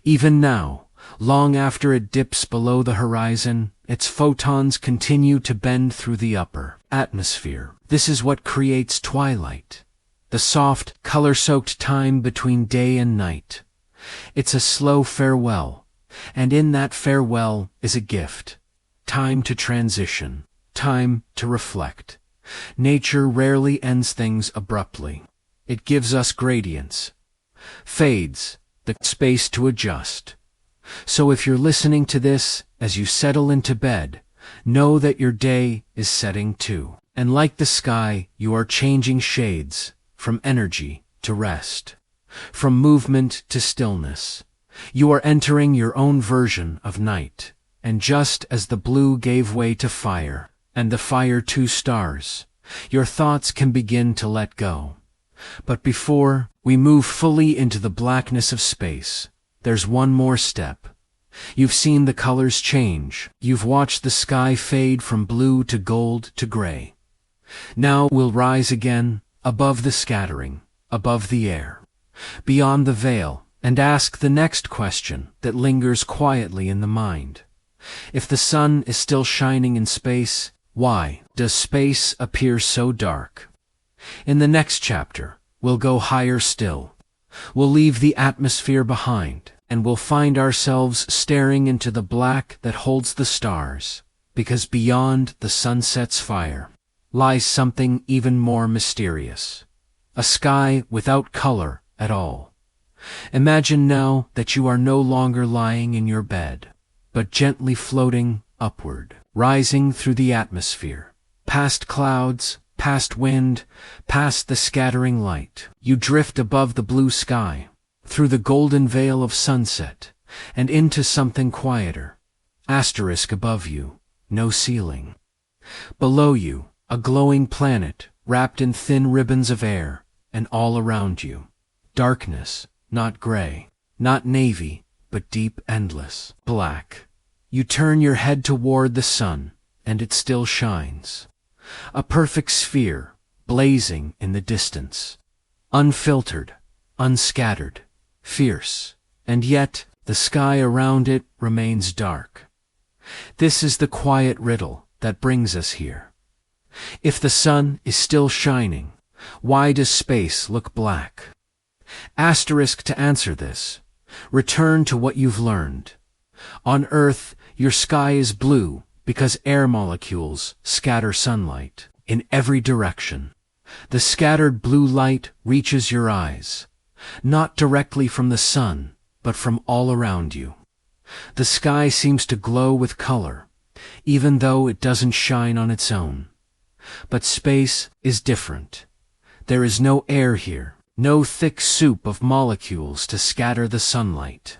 Even now, long after it dips below the horizon, its photons continue to bend through the upper atmosphere. This is what creates twilight, the soft, color-soaked time between day and night. It's a slow farewell, and in that farewell is a gift. Time to transition, time to reflect. Nature rarely ends things abruptly. It gives us gradients, fades, the space to adjust. So if you're listening to this as you settle into bed, know that your day is setting too. And like the sky, you are changing shades, from energy to rest, from movement to stillness. You are entering your own version of night. And just as the blue gave way to fire, and the fire to stars, your thoughts can begin to let go. But before we move fully into the blackness of space, there's one more step. You've seen the colors change. You've watched the sky fade from blue to gold to gray. Now we'll rise again, above the scattering, above the air, beyond the veil, and ask the next question that lingers quietly in the mind. If the sun is still shining in space, why does space appear so dark? In the next chapter, we'll go higher still. We'll leave the atmosphere behind, and we'll find ourselves staring into the black that holds the stars, because beyond the sunset's fire lies something even more mysterious, a sky without color at all. Imagine now that you are no longer lying in your bed, but gently floating upward, rising through the atmosphere, past clouds, past wind, past the scattering light. You drift above the blue sky, through the golden veil of sunset, and into something quieter. Asterisk above you, no ceiling. Below you, a glowing planet wrapped in thin ribbons of air, and all around you, darkness, not gray, not navy, but deep, endless black. You turn your head toward the sun, and it still shines. A perfect sphere, blazing in the distance. Unfiltered, unscattered, fierce, and yet the sky around it remains dark. This is the quiet riddle that brings us here. If the sun is still shining, why does space look black? Asterisk to answer this. Return to what you've learned. On Earth, your sky is blue because air molecules scatter sunlight in every direction. The scattered blue light reaches your eyes, not directly from the sun, but from all around you. The sky seems to glow with color, even though it doesn't shine on its own. But space is different. There is no air here, no thick soup of molecules to scatter the sunlight,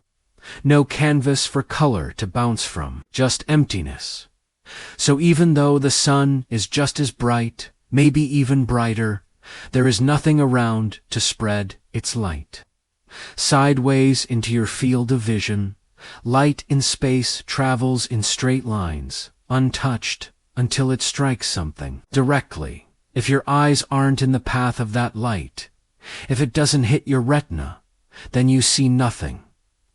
no canvas for color to bounce from, just emptiness. So even though the sun is just as bright, maybe even brighter, there is nothing around to spread its light. Sideways into your field of vision, light in space travels in straight lines, untouched, until it strikes something directly, If your eyes aren't in the path of that light, if it doesn't hit your retina, then you see nothing.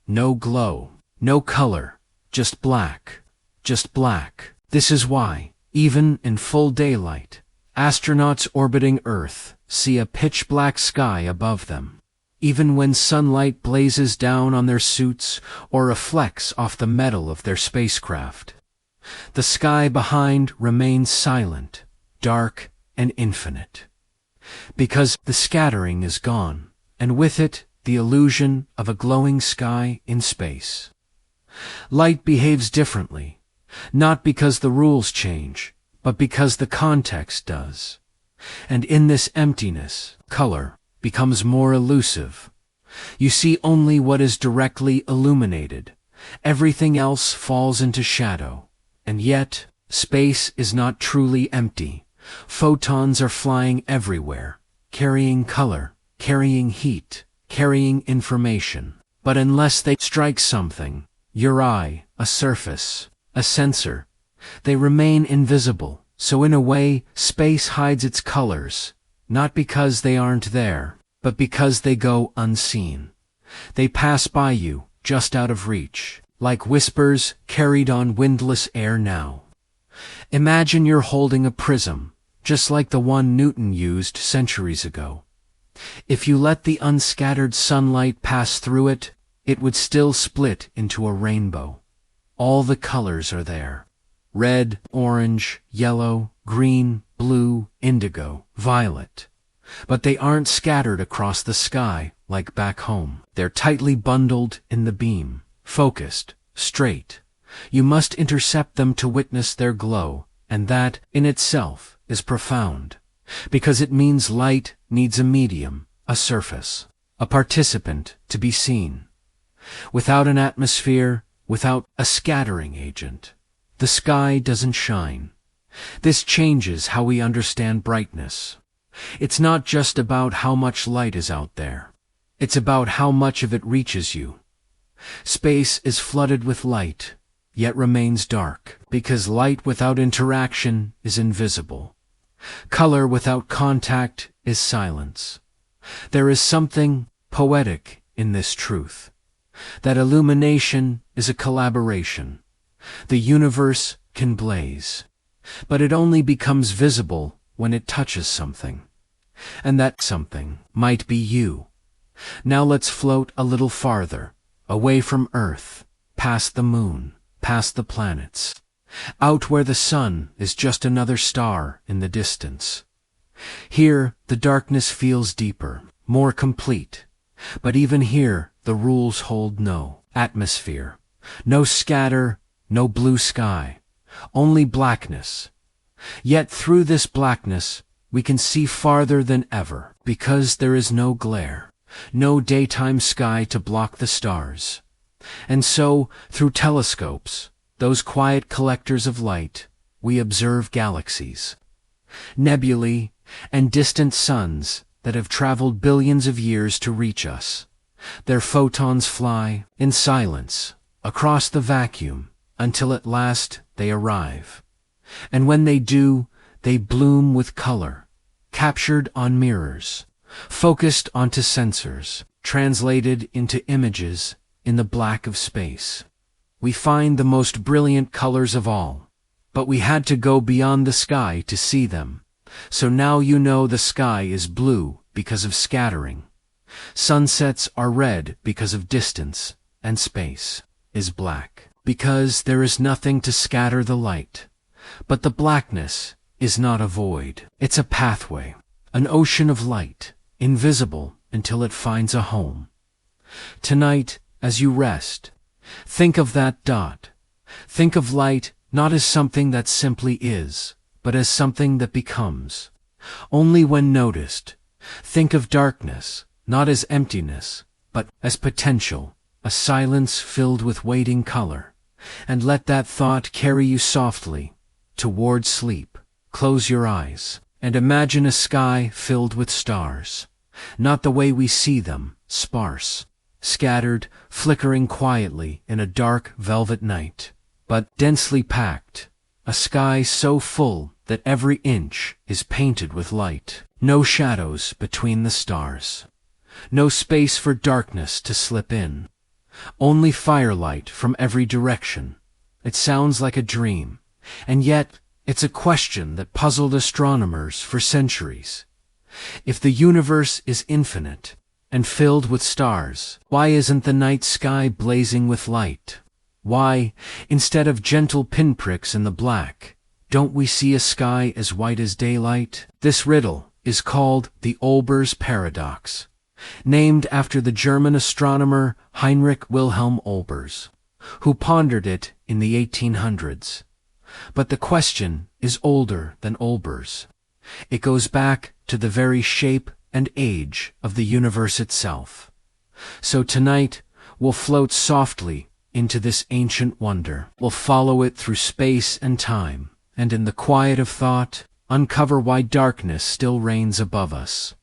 No glow, no color, just black, just black. This is why, even in full daylight, astronauts orbiting Earth see a pitch-black sky above them. Even when sunlight blazes down on their suits or reflects off the metal of their spacecraft, the sky behind remains silent, dark, and infinite. Because the scattering is gone, and with it the illusion of a glowing sky in space. Light behaves differently, not because the rules change, but because the context does. And in this emptiness, color becomes more elusive. You see only what is directly illuminated. Everything else falls into shadow. And yet, space is not truly empty. Photons are flying everywhere, carrying color, carrying heat, carrying information. But unless they strike something, your eye, a surface, a sensor, they remain invisible. So in a way, space hides its colors, not because they aren't there, but because they go unseen. They pass by you, just out of reach, like whispers carried on windless air now. Imagine you're holding a prism, just like the one Newton used centuries ago. If you let the unscattered sunlight pass through it, it would still split into a rainbow. All the colors are there. Red, orange, yellow, green, blue, indigo, violet. But they aren't scattered across the sky like back home. They're tightly bundled in the beam, focused, straight. You must intercept them to witness their glow, and that, in itself, is profound, because it means light needs a medium, a surface, a participant to be seen. Without an atmosphere, without a scattering agent, the sky doesn't shine. This changes how we understand brightness. It's not just about how much light is out there. It's about how much of it reaches you. Space is flooded with light, yet remains dark, because light without interaction is invisible. Color without contact is silence. There is something poetic in this truth, that illumination is a collaboration. The universe can blaze, but it only becomes visible when it touches something. And that something might be you. Now let's float a little farther, away from Earth, past the moon, past the planets, out where the sun is just another star in the distance. Here, the darkness feels deeper, more complete. But even here, the rules hold no atmosphere, no scatter, no blue sky, only blackness. Yet through this blackness, we can see farther than ever, because there is no glare, no daytime sky to block the stars. And so, through telescopes, those quiet collectors of light, we observe galaxies, nebulae, and distant suns that have traveled billions of years to reach us. Their photons fly, in silence, across the vacuum, until at last they arrive. And when they do, they bloom with color, captured on mirrors, focused onto sensors, translated into images in the black of space. We find the most brilliant colors of all, but we had to go beyond the sky to see them. So now you know the sky is blue because of scattering. Sunsets are red because of distance, and space is black because there is nothing to scatter the light. But the blackness is not a void. It's a pathway, an ocean of light, invisible until it finds a home. Tonight, as you rest, think of that dot. Think of light not as something that simply is, but as something that becomes. Only when noticed. Think of darkness, not as emptiness, but as potential, a silence filled with waiting color. And let that thought carry you softly toward sleep. Close your eyes and imagine a sky filled with stars. Not the way we see them, sparse, scattered, flickering quietly in a dark velvet night, but densely packed, a sky so full that every inch is painted with light. No shadows between the stars. No space for darkness to slip in. Only firelight from every direction. It sounds like a dream, and yet it's a question that puzzled astronomers for centuries. If the universe is infinite and filled with stars, why isn't the night sky blazing with light? Why, instead of gentle pinpricks in the black, don't we see a sky as white as daylight? This riddle is called the Olbers paradox, named after the German astronomer Heinrich Wilhelm Olbers, who pondered it in the 1800s. But the question is older than Olbers. It goes back to the very shape and age of the universe itself. So tonight, we'll float softly into this ancient wonder. We'll follow it through space and time, and in the quiet of thought, uncover why darkness still reigns above us.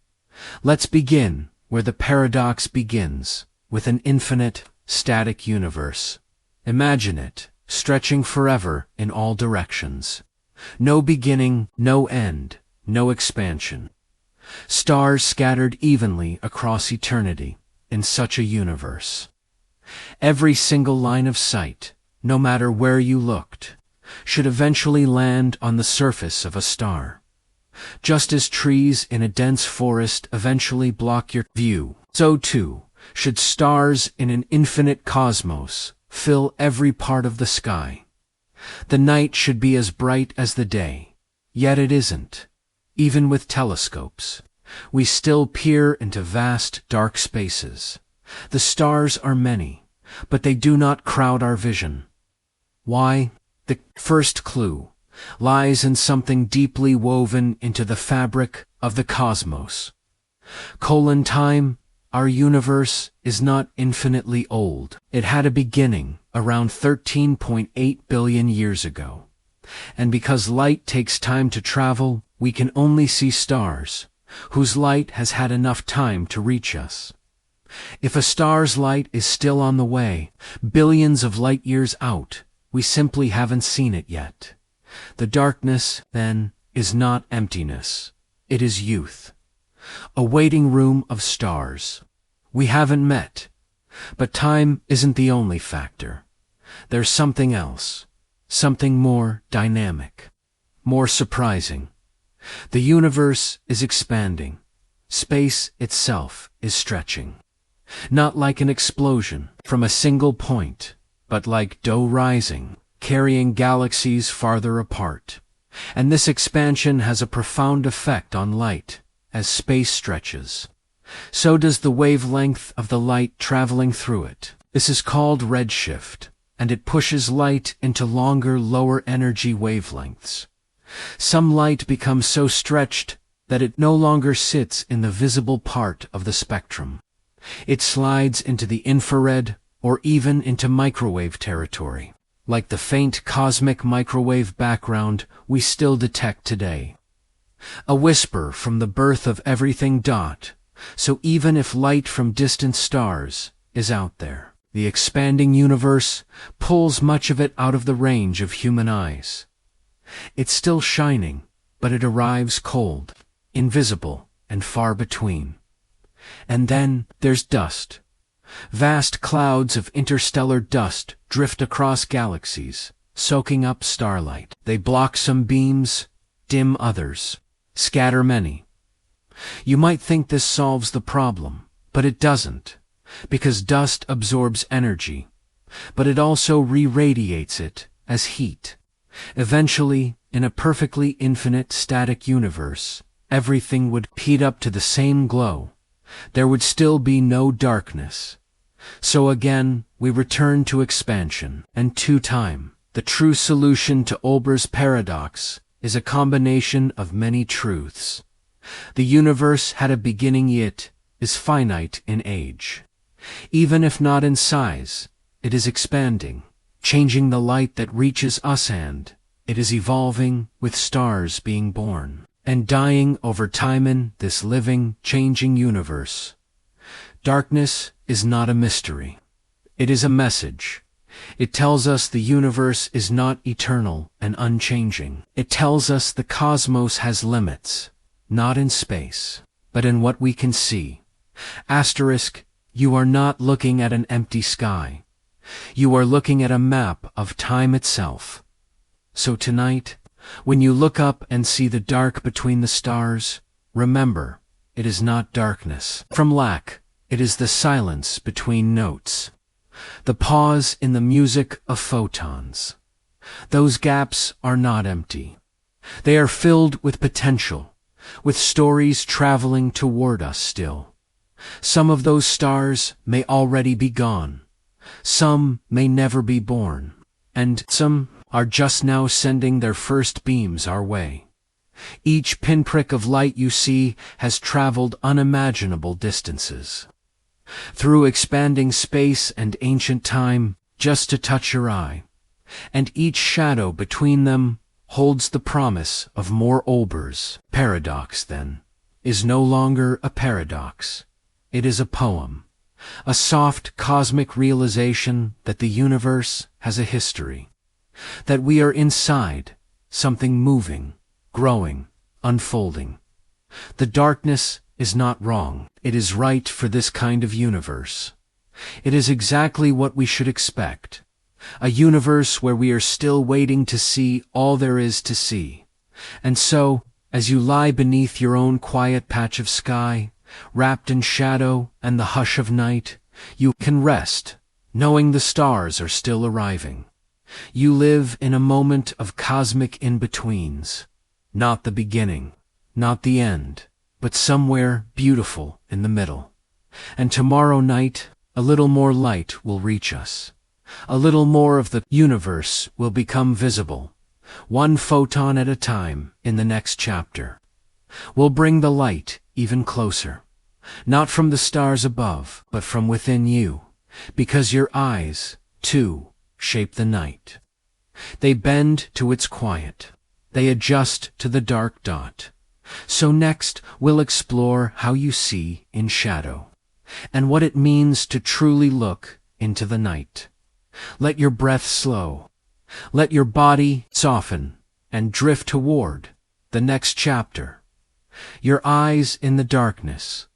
Let's begin where the paradox begins, with an infinite, static universe. Imagine it, stretching forever in all directions. No beginning, no end, no expansion. Stars scattered evenly across eternity in such a universe. Every single line of sight, no matter where you looked, should eventually land on the surface of a star. Just as trees in a dense forest eventually block your view, so too should stars in an infinite cosmos fill every part of the sky. The night should be as bright as the day, yet it isn't. Even with telescopes, we still peer into vast, dark spaces. The stars are many, but they do not crowd our vision. Why? The first clue lies in something deeply woven into the fabric of the cosmos. Time, our universe, is not infinitely old. It had a beginning around 13.8 billion years ago. And because light takes time to travel, we can only see stars whose light has had enough time to reach us. If a star's light is still on the way, billions of light years out, we simply haven't seen it yet. The darkness, then, is not emptiness. It is youth. A waiting room of stars. We haven't met. But time isn't the only factor. There's something else. Something more dynamic. More surprising. The universe is expanding. Space itself is stretching. Not like an explosion from a single point, but like dough rising, carrying galaxies farther apart. And this expansion has a profound effect on light as space stretches. So does the wavelength of the light traveling through it. This is called redshift, and it pushes light into longer, lower energy wavelengths. Some light becomes so stretched that it no longer sits in the visible part of the spectrum. It slides into the infrared or even into microwave territory, like the faint cosmic microwave background we still detect today. A whisper from the birth of everything. So even if light from distant stars is out there, the expanding universe pulls much of it out of the range of human eyes. It's still shining, but it arrives cold, invisible, and far between. And then there's dust. Vast clouds of interstellar dust drift across galaxies, soaking up starlight. They block some beams, dim others, scatter many. You might think this solves the problem, but it doesn't, because dust absorbs energy, but it also re-radiates it as heat. Eventually, in a perfectly infinite static universe, everything would heat up to the same glow. There would still be no darkness. So again, we return to expansion and to time. The true solution to Olbers' paradox is a combination of many truths. The universe had a beginning, yet is finite in age. Even if not in size, it is expanding, changing the light that reaches us, and it is evolving with stars being born and dying over time in this living, changing universe. Darkness is not a mystery. It is a message. It tells us the universe is not eternal and unchanging. It tells us the cosmos has limits, not in space, but in what we can see. Asterisk, you are not looking at an empty sky. You are looking at a map of time itself. So tonight, when you look up and see the dark between the stars, remember, it is not darkness from lack, it is the silence between notes. The pause in the music of photons. Those gaps are not empty. They are filled with potential, with stories traveling toward us still. Some of those stars may already be gone. Some may never be born. And some are just now sending their first beams our way. Each pinprick of light you see has traveled unimaginable distances, through expanding space and ancient time, just to touch your eye. And each shadow between them holds the promise of more Olbers. Paradox, then, is no longer a paradox. It is a poem, a soft cosmic realization that the universe has a history, that we are inside something moving, growing, unfolding. The darkness is not wrong. It is right for this kind of universe. It is exactly what we should expect. A universe where we are still waiting to see all there is to see. And so, as you lie beneath your own quiet patch of sky, wrapped in shadow and the hush of night, you can rest, knowing the stars are still arriving. You live in a moment of cosmic in-betweens. Not the beginning, not the end, but somewhere beautiful in the middle. And tomorrow night, a little more light will reach us. A little more of the universe will become visible, one photon at a time in the next chapter. We'll bring the light even closer, not from the stars above, but from within you, because your eyes, too, shape the night. They bend to its quiet. They adjust to the dark dot. So next, we'll explore how you see in shadow, and what it means to truly look into the night. Let your breath slow. Let your body soften and drift toward the next chapter. Your eyes in the darkness.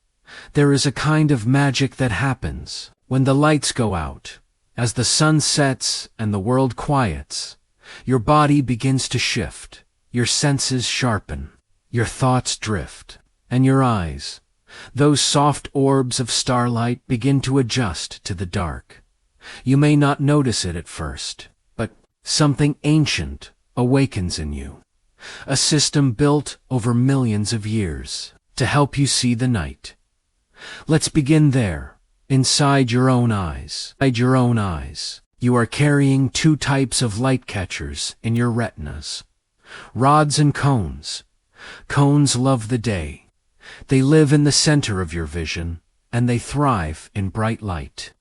There is a kind of magic that happens when the lights go out. As the sun sets and the world quiets, your body begins to shift, your senses sharpen, your thoughts drift, and your eyes, those soft orbs of starlight, begin to adjust to the dark. You may not notice it at first, but something ancient awakens in you, a system built over millions of years to help you see the night. Let's begin there, inside your own eyes. Inside your own eyes, you are carrying two types of light catchers in your retinas, rods and cones. Cones love the day. They live in the center of your vision, and they thrive in bright light.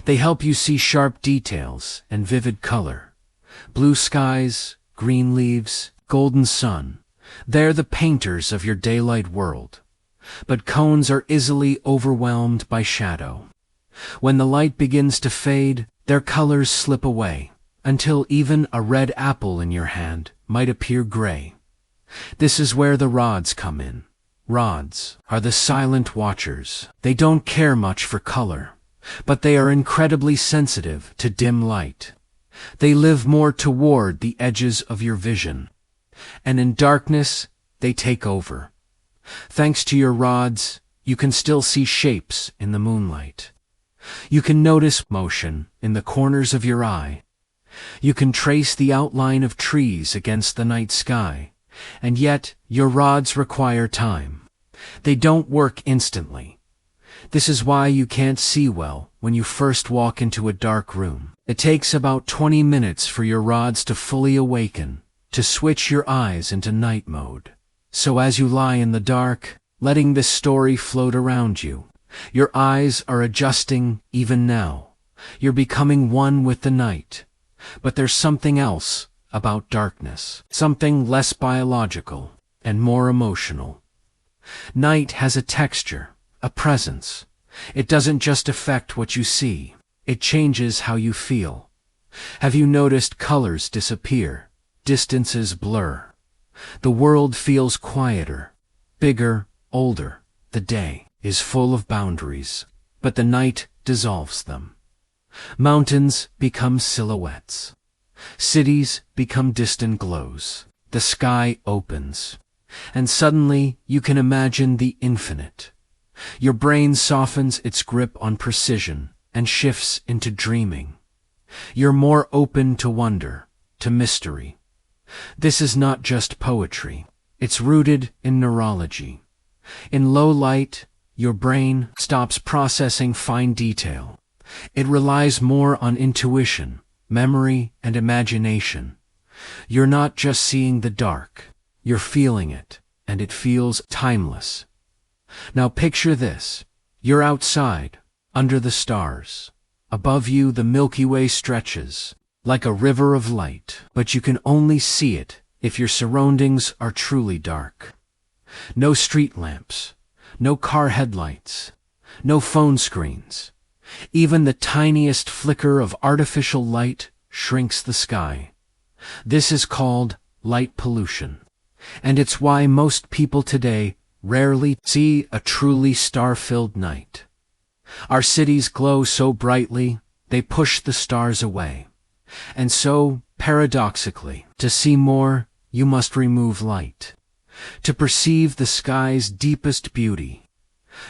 They help you see sharp details and vivid color. Blue skies, green leaves, golden sun. They're the painters of your daylight world. But cones are easily overwhelmed by shadow. When the light begins to fade, their colors slip away, until even a red apple in your hand might appear gray. This is where the rods come in. Rods are the silent watchers. They don't care much for color, but they are incredibly sensitive to dim light. They live more toward the edges of your vision, and in darkness, they take over. Thanks to your rods, you can still see shapes in the moonlight. You can notice motion in the corners of your eye. You can trace the outline of trees against the night sky, and yet your rods require time. They don't work instantly. This is why you can't see well when you first walk into a dark room. It takes about 20 minutes for your rods to fully awaken, to switch your eyes into night mode. So as you lie in the dark, letting this story float around you, your eyes are adjusting even now. You're becoming one with the night. But there's something else about darkness, something less biological and more emotional. Night has a texture, a presence. It doesn't just affect what you see, it changes how you feel. Have you noticed colors disappear, distances blur? The world feels quieter, bigger, older. The day is full of boundaries, but the night dissolves them. Mountains become silhouettes. Cities become distant glows. The sky opens, and suddenly you can imagine the infinite. Your brain softens its grip on precision and shifts into dreaming. You're more open to wonder, to mystery. This is not just poetry. It's rooted in neurology. In low light, your brain stops processing fine detail. It relies more on intuition, memory, and imagination. You're not just seeing the dark, you're feeling it, and it feels timeless. Now picture this. You're outside, under the stars. Above you the Milky Way stretches, like a river of light, but you can only see it if your surroundings are truly dark. No street lamps, no car headlights, no phone screens. Even the tiniest flicker of artificial light shrinks the sky. This is called light pollution, and it's why most people today rarely see a truly star-filled night. Our cities glow so brightly, they push the stars away. And so, paradoxically, to see more, you must remove light. To perceive the sky's deepest beauty,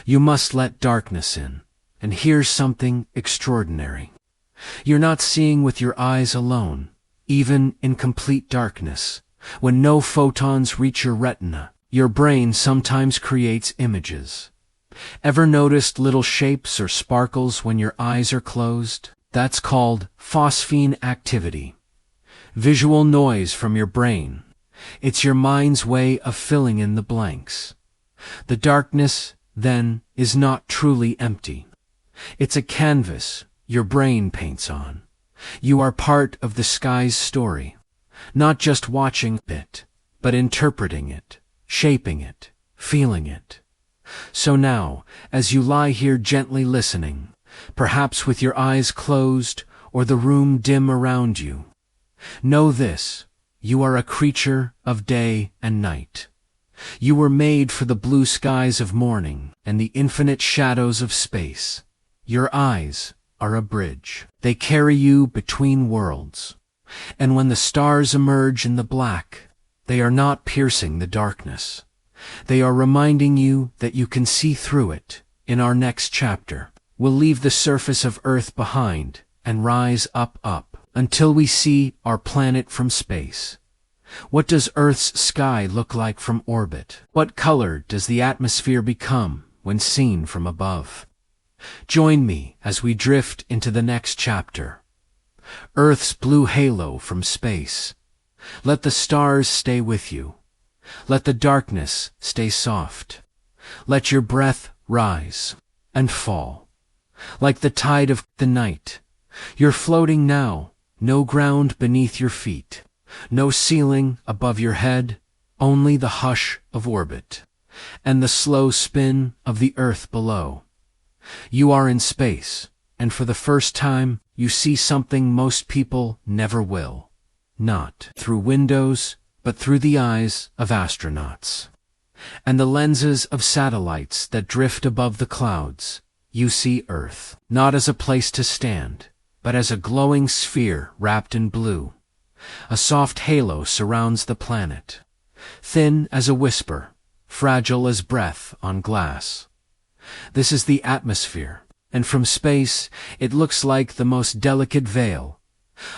you must let darkness in. And here's something extraordinary. You're not seeing with your eyes alone. Even in complete darkness, when no photons reach your retina, your brain sometimes creates images. Ever noticed little shapes or sparkles when your eyes are closed? That's called phosphene activity. Visual noise from your brain. It's your mind's way of filling in the blanks. The darkness, then, is not truly empty. It's a canvas your brain paints on. You are part of the sky's story, not just watching it, but interpreting it, shaping it, feeling it. So now, as you lie here gently listening, perhaps with your eyes closed or the room dim around you, know this: you are a creature of day and night. You were made for the blue skies of morning and the infinite shadows of space. Your eyes are a bridge. They carry you between worlds. And when the stars emerge in the black, they are not piercing the darkness. They are reminding you that you can see through it. In our next chapter, we'll leave the surface of Earth behind and rise up, until we see our planet from space. What does Earth's sky look like from orbit? What color does the atmosphere become when seen from above? Join me as we drift into the next chapter. Earth's blue halo from space. Let the stars stay with you. Let the darkness stay soft. Let your breath rise and fall. Like the tide of the night, you're floating now, no ground beneath your feet, no ceiling above your head, only the hush of orbit, and the slow spin of the Earth below. You are in space, and for the first time, you see something most people never will. Not through windows, but through the eyes of astronauts. And the lenses of satellites that drift above the clouds. You see Earth, not as a place to stand, but as a glowing sphere wrapped in blue. A soft halo surrounds the planet, thin as a whisper, fragile as breath on glass. This is the atmosphere, and from space it looks like the most delicate veil,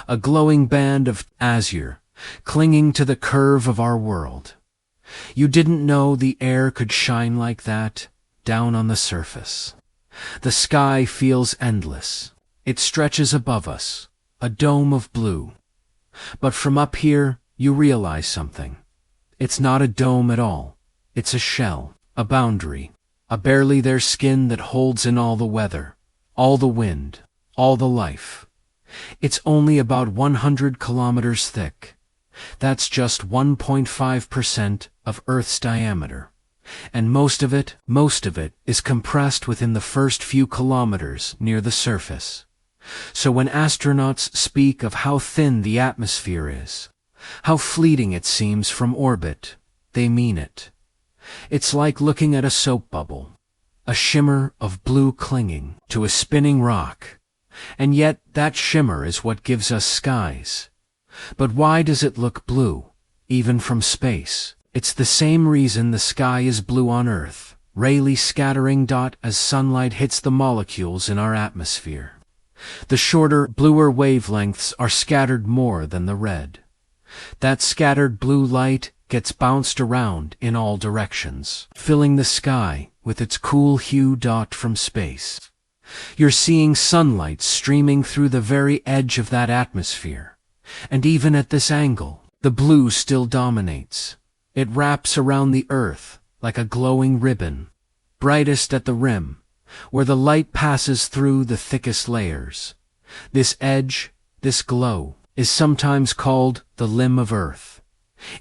a glowing band of azure clinging to the curve of our world. You didn't know the air could shine like that down on the surface. The sky feels endless. It stretches above us, a dome of blue. But from up here, you realize something. It's not a dome at all. It's a shell, a boundary, a barely there skin that holds in all the weather, all the wind, all the life. It's only about 100 kilometers thick. That's just 1.5% of Earth's diameter. And most of it is compressed within the first few kilometers near the surface. So when astronauts speak of how thin the atmosphere is, how fleeting it seems from orbit, they mean it. It's like looking at a soap bubble, a shimmer of blue clinging to a spinning rock, and yet that shimmer is what gives us skies. But why does it look blue, even from space? It's the same reason the sky is blue on Earth, rayleigh scattering dot as sunlight hits the molecules in our atmosphere. The shorter, bluer wavelengths are scattered more than the red. That scattered blue light gets bounced around in all directions, filling the sky with its cool hue dot from space. You're seeing sunlight streaming through the very edge of that atmosphere. And even at this angle, the blue still dominates. It wraps around the Earth like a glowing ribbon, brightest at the rim, where the light passes through the thickest layers. This edge, this glow, is sometimes called the limb of Earth.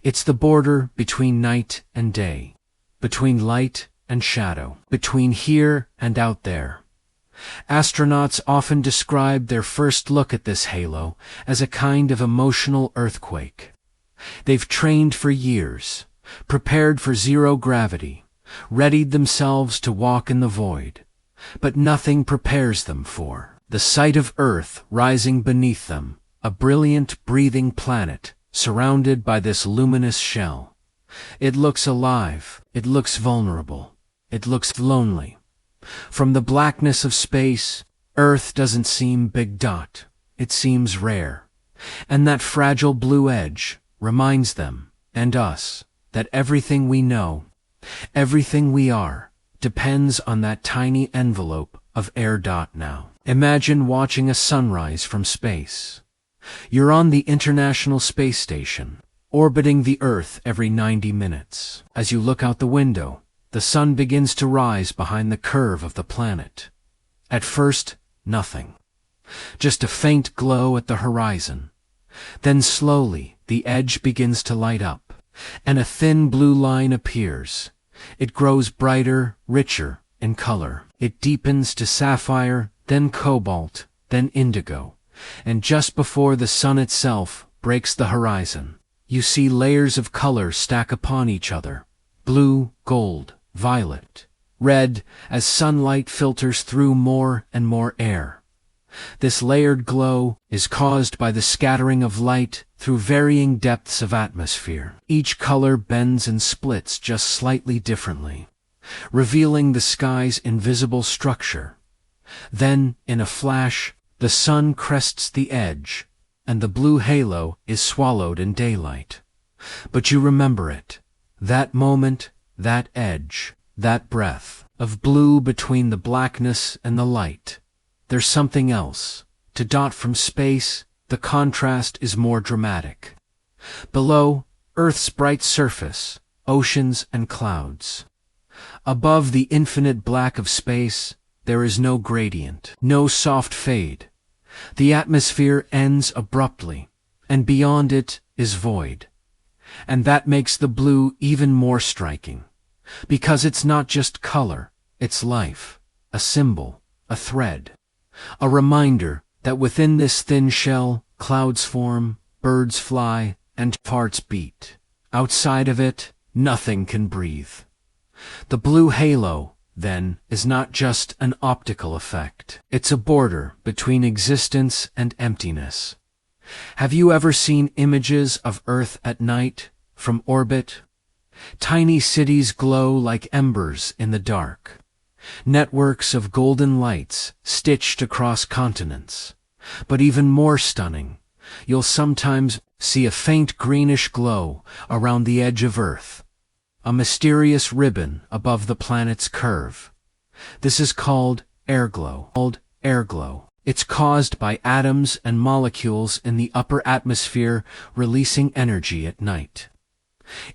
It's the border between night and day, between light and shadow, between here and out there. Astronauts often describe their first look at this halo as a kind of emotional earthquake. They've trained for years, prepared for zero gravity, readied themselves to walk in the void, but nothing prepares them for the sight of Earth rising beneath them, a brilliant, breathing planet surrounded by this luminous shell. It looks alive, it looks vulnerable, it looks lonely. From the blackness of space, Earth doesn't seem big dot, it seems rare. And that fragile blue edge reminds them, and us, that everything we know, everything we are, depends on that tiny envelope of air dot now. Imagine watching a sunrise from space. You're on the International Space Station, orbiting the Earth every 90 minutes. As you look out the window, the sun begins to rise behind the curve of the planet. At first, nothing. Just a faint glow at the horizon. Then slowly, the edge begins to light up, and a thin blue line appears. It grows brighter, richer in color. It deepens to sapphire, then cobalt, then indigo. And just before the sun itself breaks the horizon, you see layers of color stack upon each other. Blue, gold, violet, red, as sunlight filters through more and more air. This layered glow is caused by the scattering of light through varying depths of atmosphere. Each color bends and splits just slightly differently, revealing the sky's invisible structure. Then, in a flash, the sun crests the edge, and the blue halo is swallowed in daylight. But you remember it. That moment, that edge, that breath of blue between the blackness and the light. There's something else. To dot from space, the contrast is more dramatic. Below, Earth's bright surface, oceans and clouds. Above the infinite black of space, there is no gradient, no soft fade. The atmosphere ends abruptly, and beyond it is void. And that makes the blue even more striking, because it's not just color, it's life, a symbol, a thread, a reminder that within this thin shell, clouds form, birds fly, and hearts beat. Outside of it, nothing can breathe. The blue halo, then, is not just an optical effect. It's a border between existence and emptiness. Have you ever seen images of Earth at night, from orbit? Tiny cities glow like embers in the dark. Networks of golden lights stitched across continents. But even more stunning, you'll sometimes see a faint greenish glow around the edge of Earth, a mysterious ribbon above the planet's curve. This is called airglow. It's caused by atoms and molecules in the upper atmosphere releasing energy at night.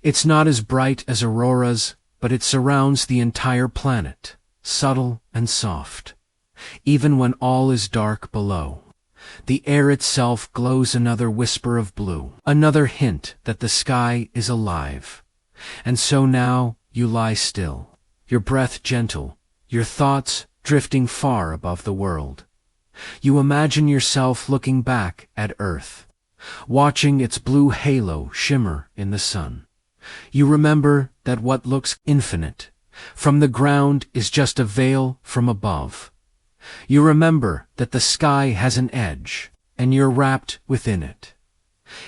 It's not as bright as auroras, but it surrounds the entire planet, subtle and soft. Even when all is dark below, the air itself glows another whisper of blue, another hint that the sky is alive. And so now you lie still, your breath gentle, your thoughts drifting far above the world. You imagine yourself looking back at Earth, watching its blue halo shimmer in the sun. You remember that what looks infinite from the ground is just a veil from above. You remember that the sky has an edge, and you're wrapped within it.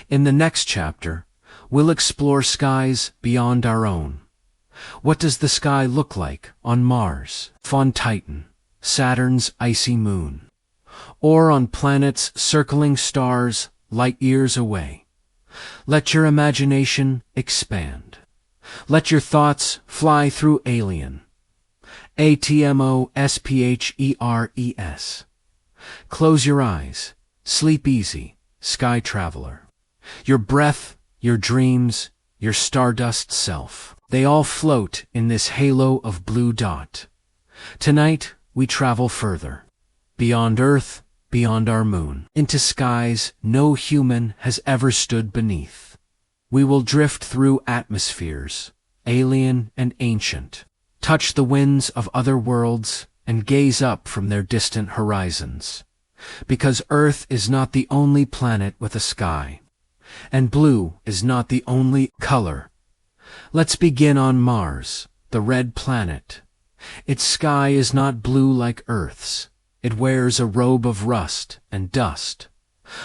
In the next chapter, we'll explore skies beyond our own. What does the sky look like on Mars, on Titan, Saturn's icy moon, or on planets circling stars light years away? Let your imagination expand. Let your thoughts fly through alien. ATMOSPHERES. Close your eyes. Sleep easy, sky traveler. Your breath, your dreams, your stardust self, they all float in this halo of blue dot. Tonight, we travel further. Beyond Earth, beyond our moon, into skies no human has ever stood beneath. We will drift through atmospheres, alien and ancient, touch the winds of other worlds, and gaze up from their distant horizons. Because Earth is not the only planet with a sky, and blue is not the only color. Let's begin on Mars, the red planet. Its sky is not blue like Earth's. It wears a robe of rust and dust.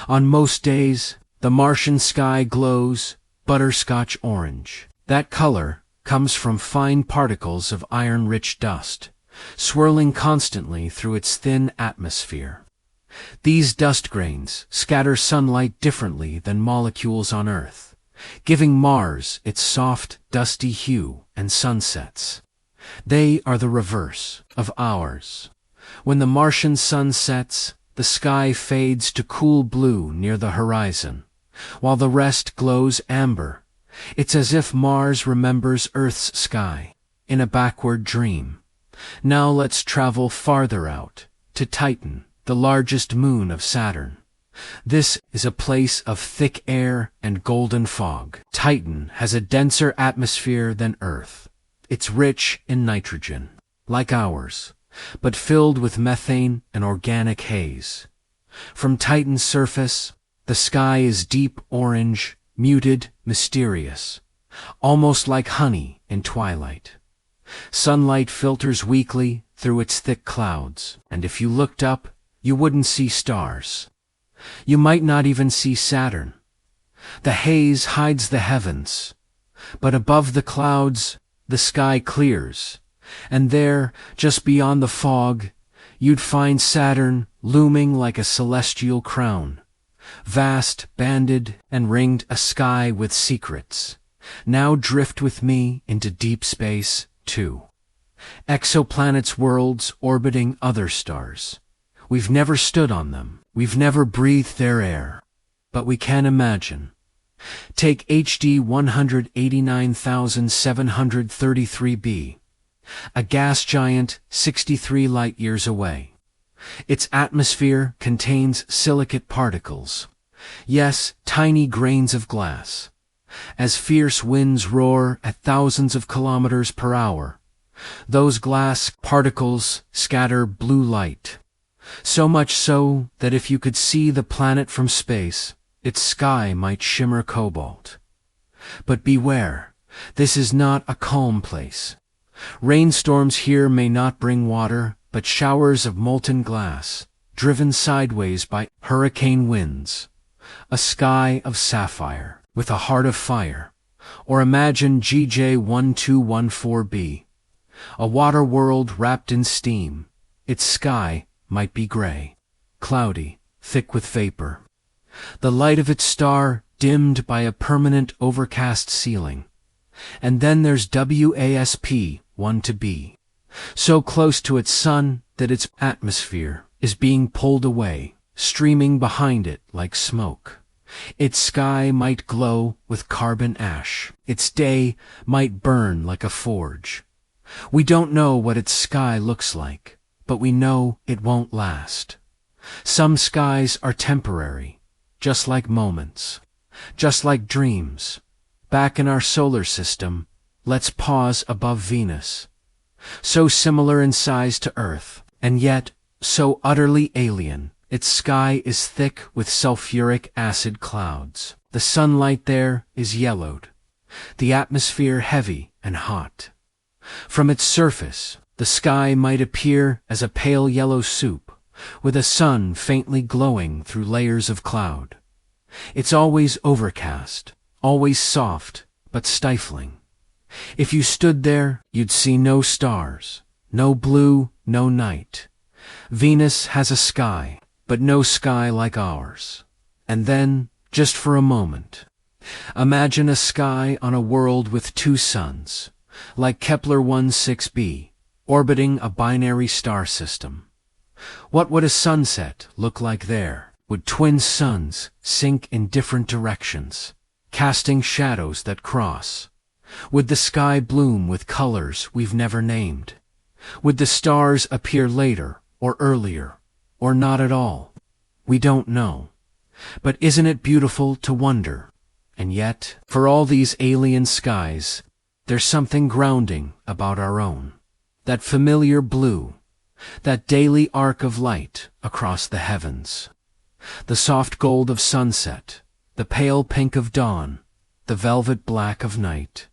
On most days, the Martian sky glows butterscotch orange. That color comes from fine particles of iron-rich dust, swirling constantly through its thin atmosphere. These dust grains scatter sunlight differently than molecules on Earth, giving Mars its soft, dusty hue and sunsets. They are the reverse of ours. When the Martian sun sets, the sky fades to cool blue near the horizon, while the rest glows amber. It's as if Mars remembers Earth's sky in a backward dream. Now let's travel farther out, to Titan, the largest moon of Saturn. This is a place of thick air and golden fog. Titan has a denser atmosphere than Earth. It's rich in nitrogen, like ours, but filled with methane and organic haze. From Titan's surface, the sky is deep orange, muted, mysterious, almost like honey in twilight. Sunlight filters weakly through its thick clouds, and if you looked up, you wouldn't see stars. You might not even see Saturn. The haze hides the heavens, but above the clouds, the sky clears, and there, just beyond the fog, you'd find Saturn looming like a celestial crown. Vast, banded, and ringed a sky with secrets. Now drift with me into deep space, too. Exoplanets' worlds orbiting other stars. We've never stood on them. We've never breathed their air. But we can imagine. Take HD 189,733b, a gas giant 63 light-years away. Its atmosphere contains silicate particles. Yes, tiny grains of glass. As fierce winds roar at thousands of kilometers per hour, those glass particles scatter blue light. So much so that if you could see the planet from space, its sky might shimmer cobalt. But beware, this is not a calm place. Rainstorms here may not bring water, but showers of molten glass, driven sideways by hurricane winds. A sky of sapphire, with a heart of fire. Or imagine GJ1214b, a water world wrapped in steam. Its sky might be gray, cloudy, thick with vapor. The light of its star dimmed by a permanent overcast ceiling. And then there's WASP-1b, so close to its sun that its atmosphere is being pulled away, streaming behind it like smoke. Its sky might glow with carbon ash. Its day might burn like a forge. We don't know what its sky looks like, but we know it won't last. Some skies are temporary, just like moments, just like dreams. Back in our solar system, let's pause above Venus. So similar in size to Earth, and yet so utterly alien Its sky is thick with sulfuric acid clouds. The sunlight there is yellowed, the atmosphere heavy and hot. From its surface, the sky might appear as a pale yellow soup, with a sun faintly glowing through layers of cloud. It's always overcast, always soft, but stifling. If you stood there, you'd see no stars, no blue, no night. Venus has a sky, but no sky like ours. And then, just for a moment, imagine a sky on a world with two suns, like Kepler 1.6b, orbiting a binary star system. What would a sunset look like there? Would twin suns sink in different directions, casting shadows that cross? Would the sky bloom with colors we've never named? Would the stars appear later or earlier, or not at all? We don't know. But isn't it beautiful to wonder? And yet, for all these alien skies, there's something grounding about our own. That familiar blue, that daily arc of light across the heavens. The soft gold of sunset, the pale pink of dawn, the velvet black of night.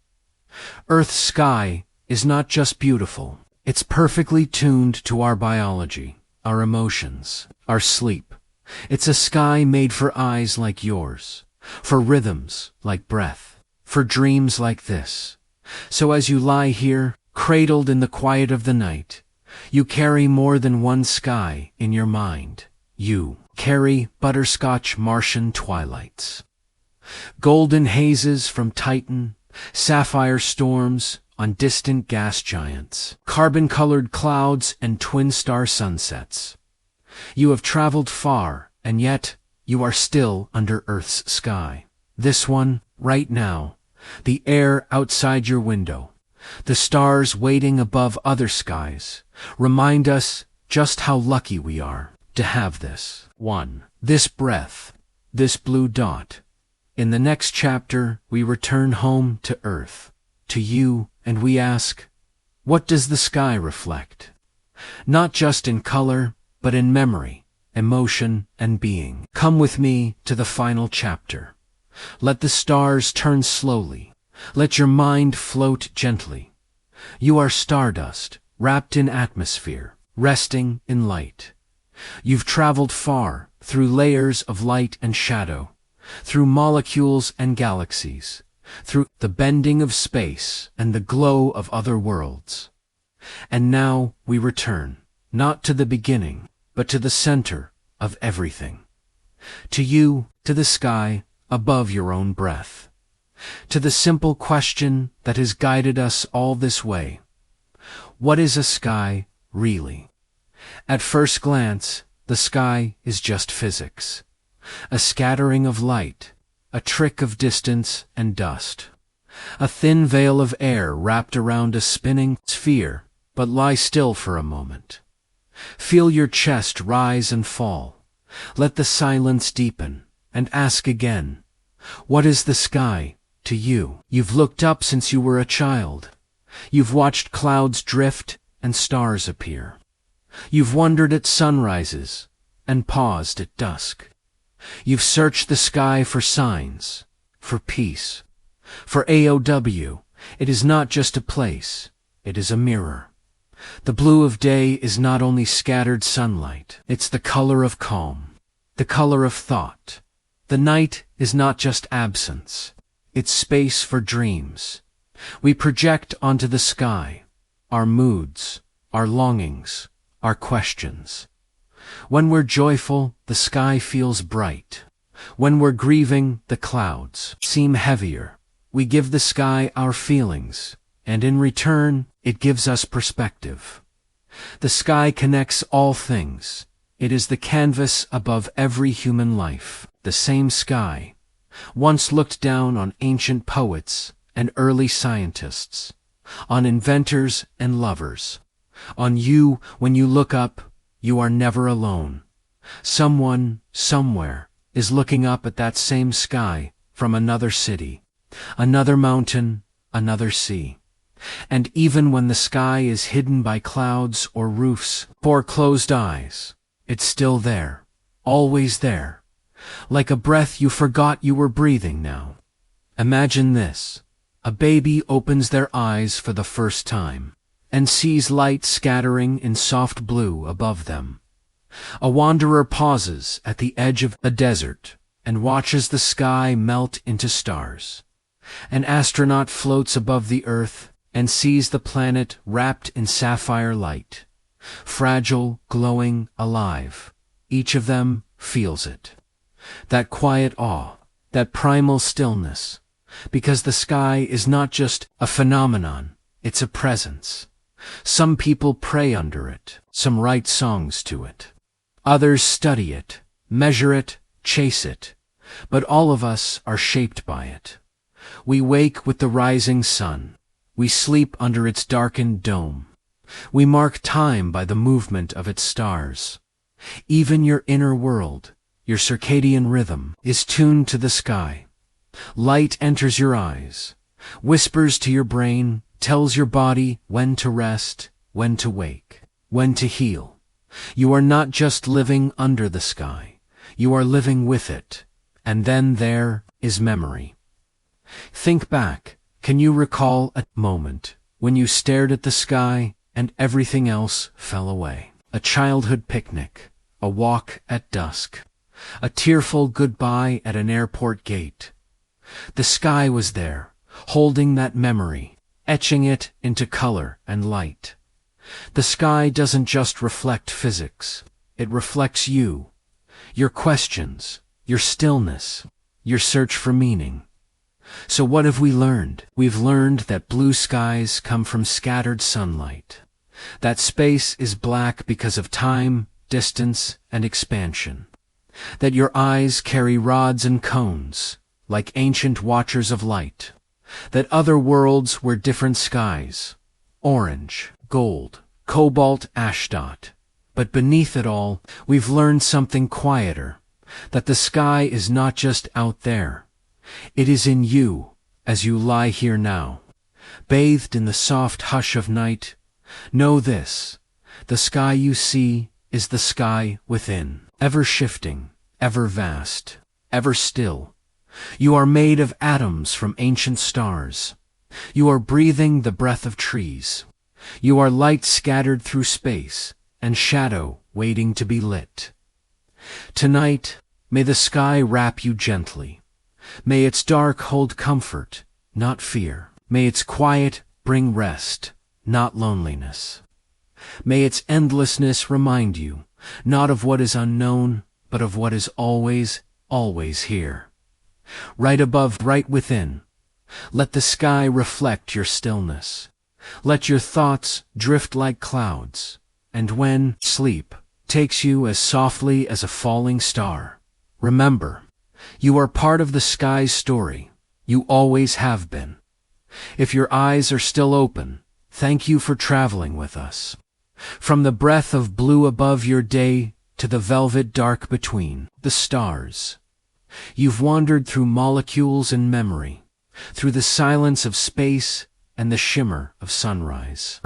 Earth's sky is not just beautiful, it's perfectly tuned to our biology, our emotions, our sleep. It's a sky made for eyes like yours, for rhythms like breath, for dreams like this. So as you lie here, cradled in the quiet of the night, you carry more than one sky in your mind. You carry butterscotch Martian twilights, golden hazes from Titan, sapphire storms on distant gas giants, carbon-colored clouds and twin-star sunsets. You have traveled far, and yet you are still under Earth's sky. This one, right now, the air outside your window, the stars waiting above other skies, remind us just how lucky we are to have this. This breath, this blue dot. In the next chapter, we return home to Earth, to you, and we ask, what does the sky reflect? Not just in color, but in memory, emotion, and being. Come with me to the final chapter. Let the stars turn slowly. Let your mind float gently. You are stardust, wrapped in atmosphere, resting in light. You've traveled far, through layers of light and shadow, through molecules and galaxies, through the bending of space and the glow of other worlds. And now we return, not to the beginning, but to the center of everything. To you, to the sky, above your own breath. To the simple question that has guided us all this way. What is a sky, really? At first glance, the sky is just physics. A scattering of light, a trick of distance and dust. A thin veil of air wrapped around a spinning sphere, but lie still for a moment. Feel your chest rise and fall. Let the silence deepen, and ask again, what is the sky to you? You've looked up since you were a child. You've watched clouds drift and stars appear. You've wondered at sunrises and paused at dusk. You've searched the sky for signs, for peace. For AOW, it is not just a place, it is a mirror. The blue of day is not only scattered sunlight, it's the color of calm, the color of thought. The night is not just absence, it's space for dreams. We project onto the sky our moods, our longings, our questions. When we're joyful, the sky feels bright. When we're grieving, the clouds seem heavier. We give the sky our feelings, and in return, it gives us perspective. The sky connects all things. It is the canvas above every human life. The same sky once looked down on ancient poets and early scientists, on inventors and lovers. On you, when you look up, you are never alone. Someone, somewhere, is looking up at that same sky from another city, another mountain, another sea. And even when the sky is hidden by clouds or roofs or closed eyes, it's still there, always there, like a breath you forgot you were breathing now. Imagine this. A baby opens their eyes for the first time and sees light scattering in soft blue above them. A wanderer pauses at the edge of a desert and watches the sky melt into stars. An astronaut floats above the earth and sees the planet wrapped in sapphire light. Fragile, glowing, alive. Each of them feels it. That quiet awe, that primal stillness. Because the sky is not just a phenomenon, it's a presence. Some people pray under it, some write songs to it. Others study it, measure it, chase it. But all of us are shaped by it. We wake with the rising sun. We sleep under its darkened dome. We mark time by the movement of its stars. Even your inner world, your circadian rhythm, is tuned to the sky. Light enters your eyes, whispers to your brain, tells your body when to rest, when to wake, when to heal. You are not just living under the sky, you are living with it. And then there is memory. Think back. Can you recall a moment when you stared at the sky and everything else fell away? A childhood picnic, a walk at dusk, a tearful goodbye at an airport gate. The sky was there, holding that memory, etching it into color and light. The sky doesn't just reflect physics, it reflects you, your questions, your stillness, your search for meaning. So what have we learned? We've learned that blue skies come from scattered sunlight, that space is black because of time, distance, and expansion, that your eyes carry rods and cones, like ancient watchers of light, that other worlds were different skies, orange, gold, cobalt, ashdot. But beneath it all, we've learned something quieter, that the sky is not just out there. It is in you, as you lie here now, bathed in the soft hush of night. Know this, the sky you see is the sky within, ever shifting, ever vast, ever still. You are made of atoms from ancient stars. You are breathing the breath of trees. You are light scattered through space, and shadow waiting to be lit. Tonight, may the sky wrap you gently. May its dark hold comfort, not fear. May its quiet bring rest, not loneliness. May its endlessness remind you, not of what is unknown, but of what is always, always here. Right above, right within. Let the sky reflect your stillness. Let your thoughts drift like clouds. And when sleep takes you as softly as a falling star, remember, you are part of the sky's story. You always have been. If your eyes are still open, thank you for traveling with us. From the breath of blue above your day to the velvet dark between the stars. You've wandered through molecules and memory, through the silence of space and the shimmer of sunrise.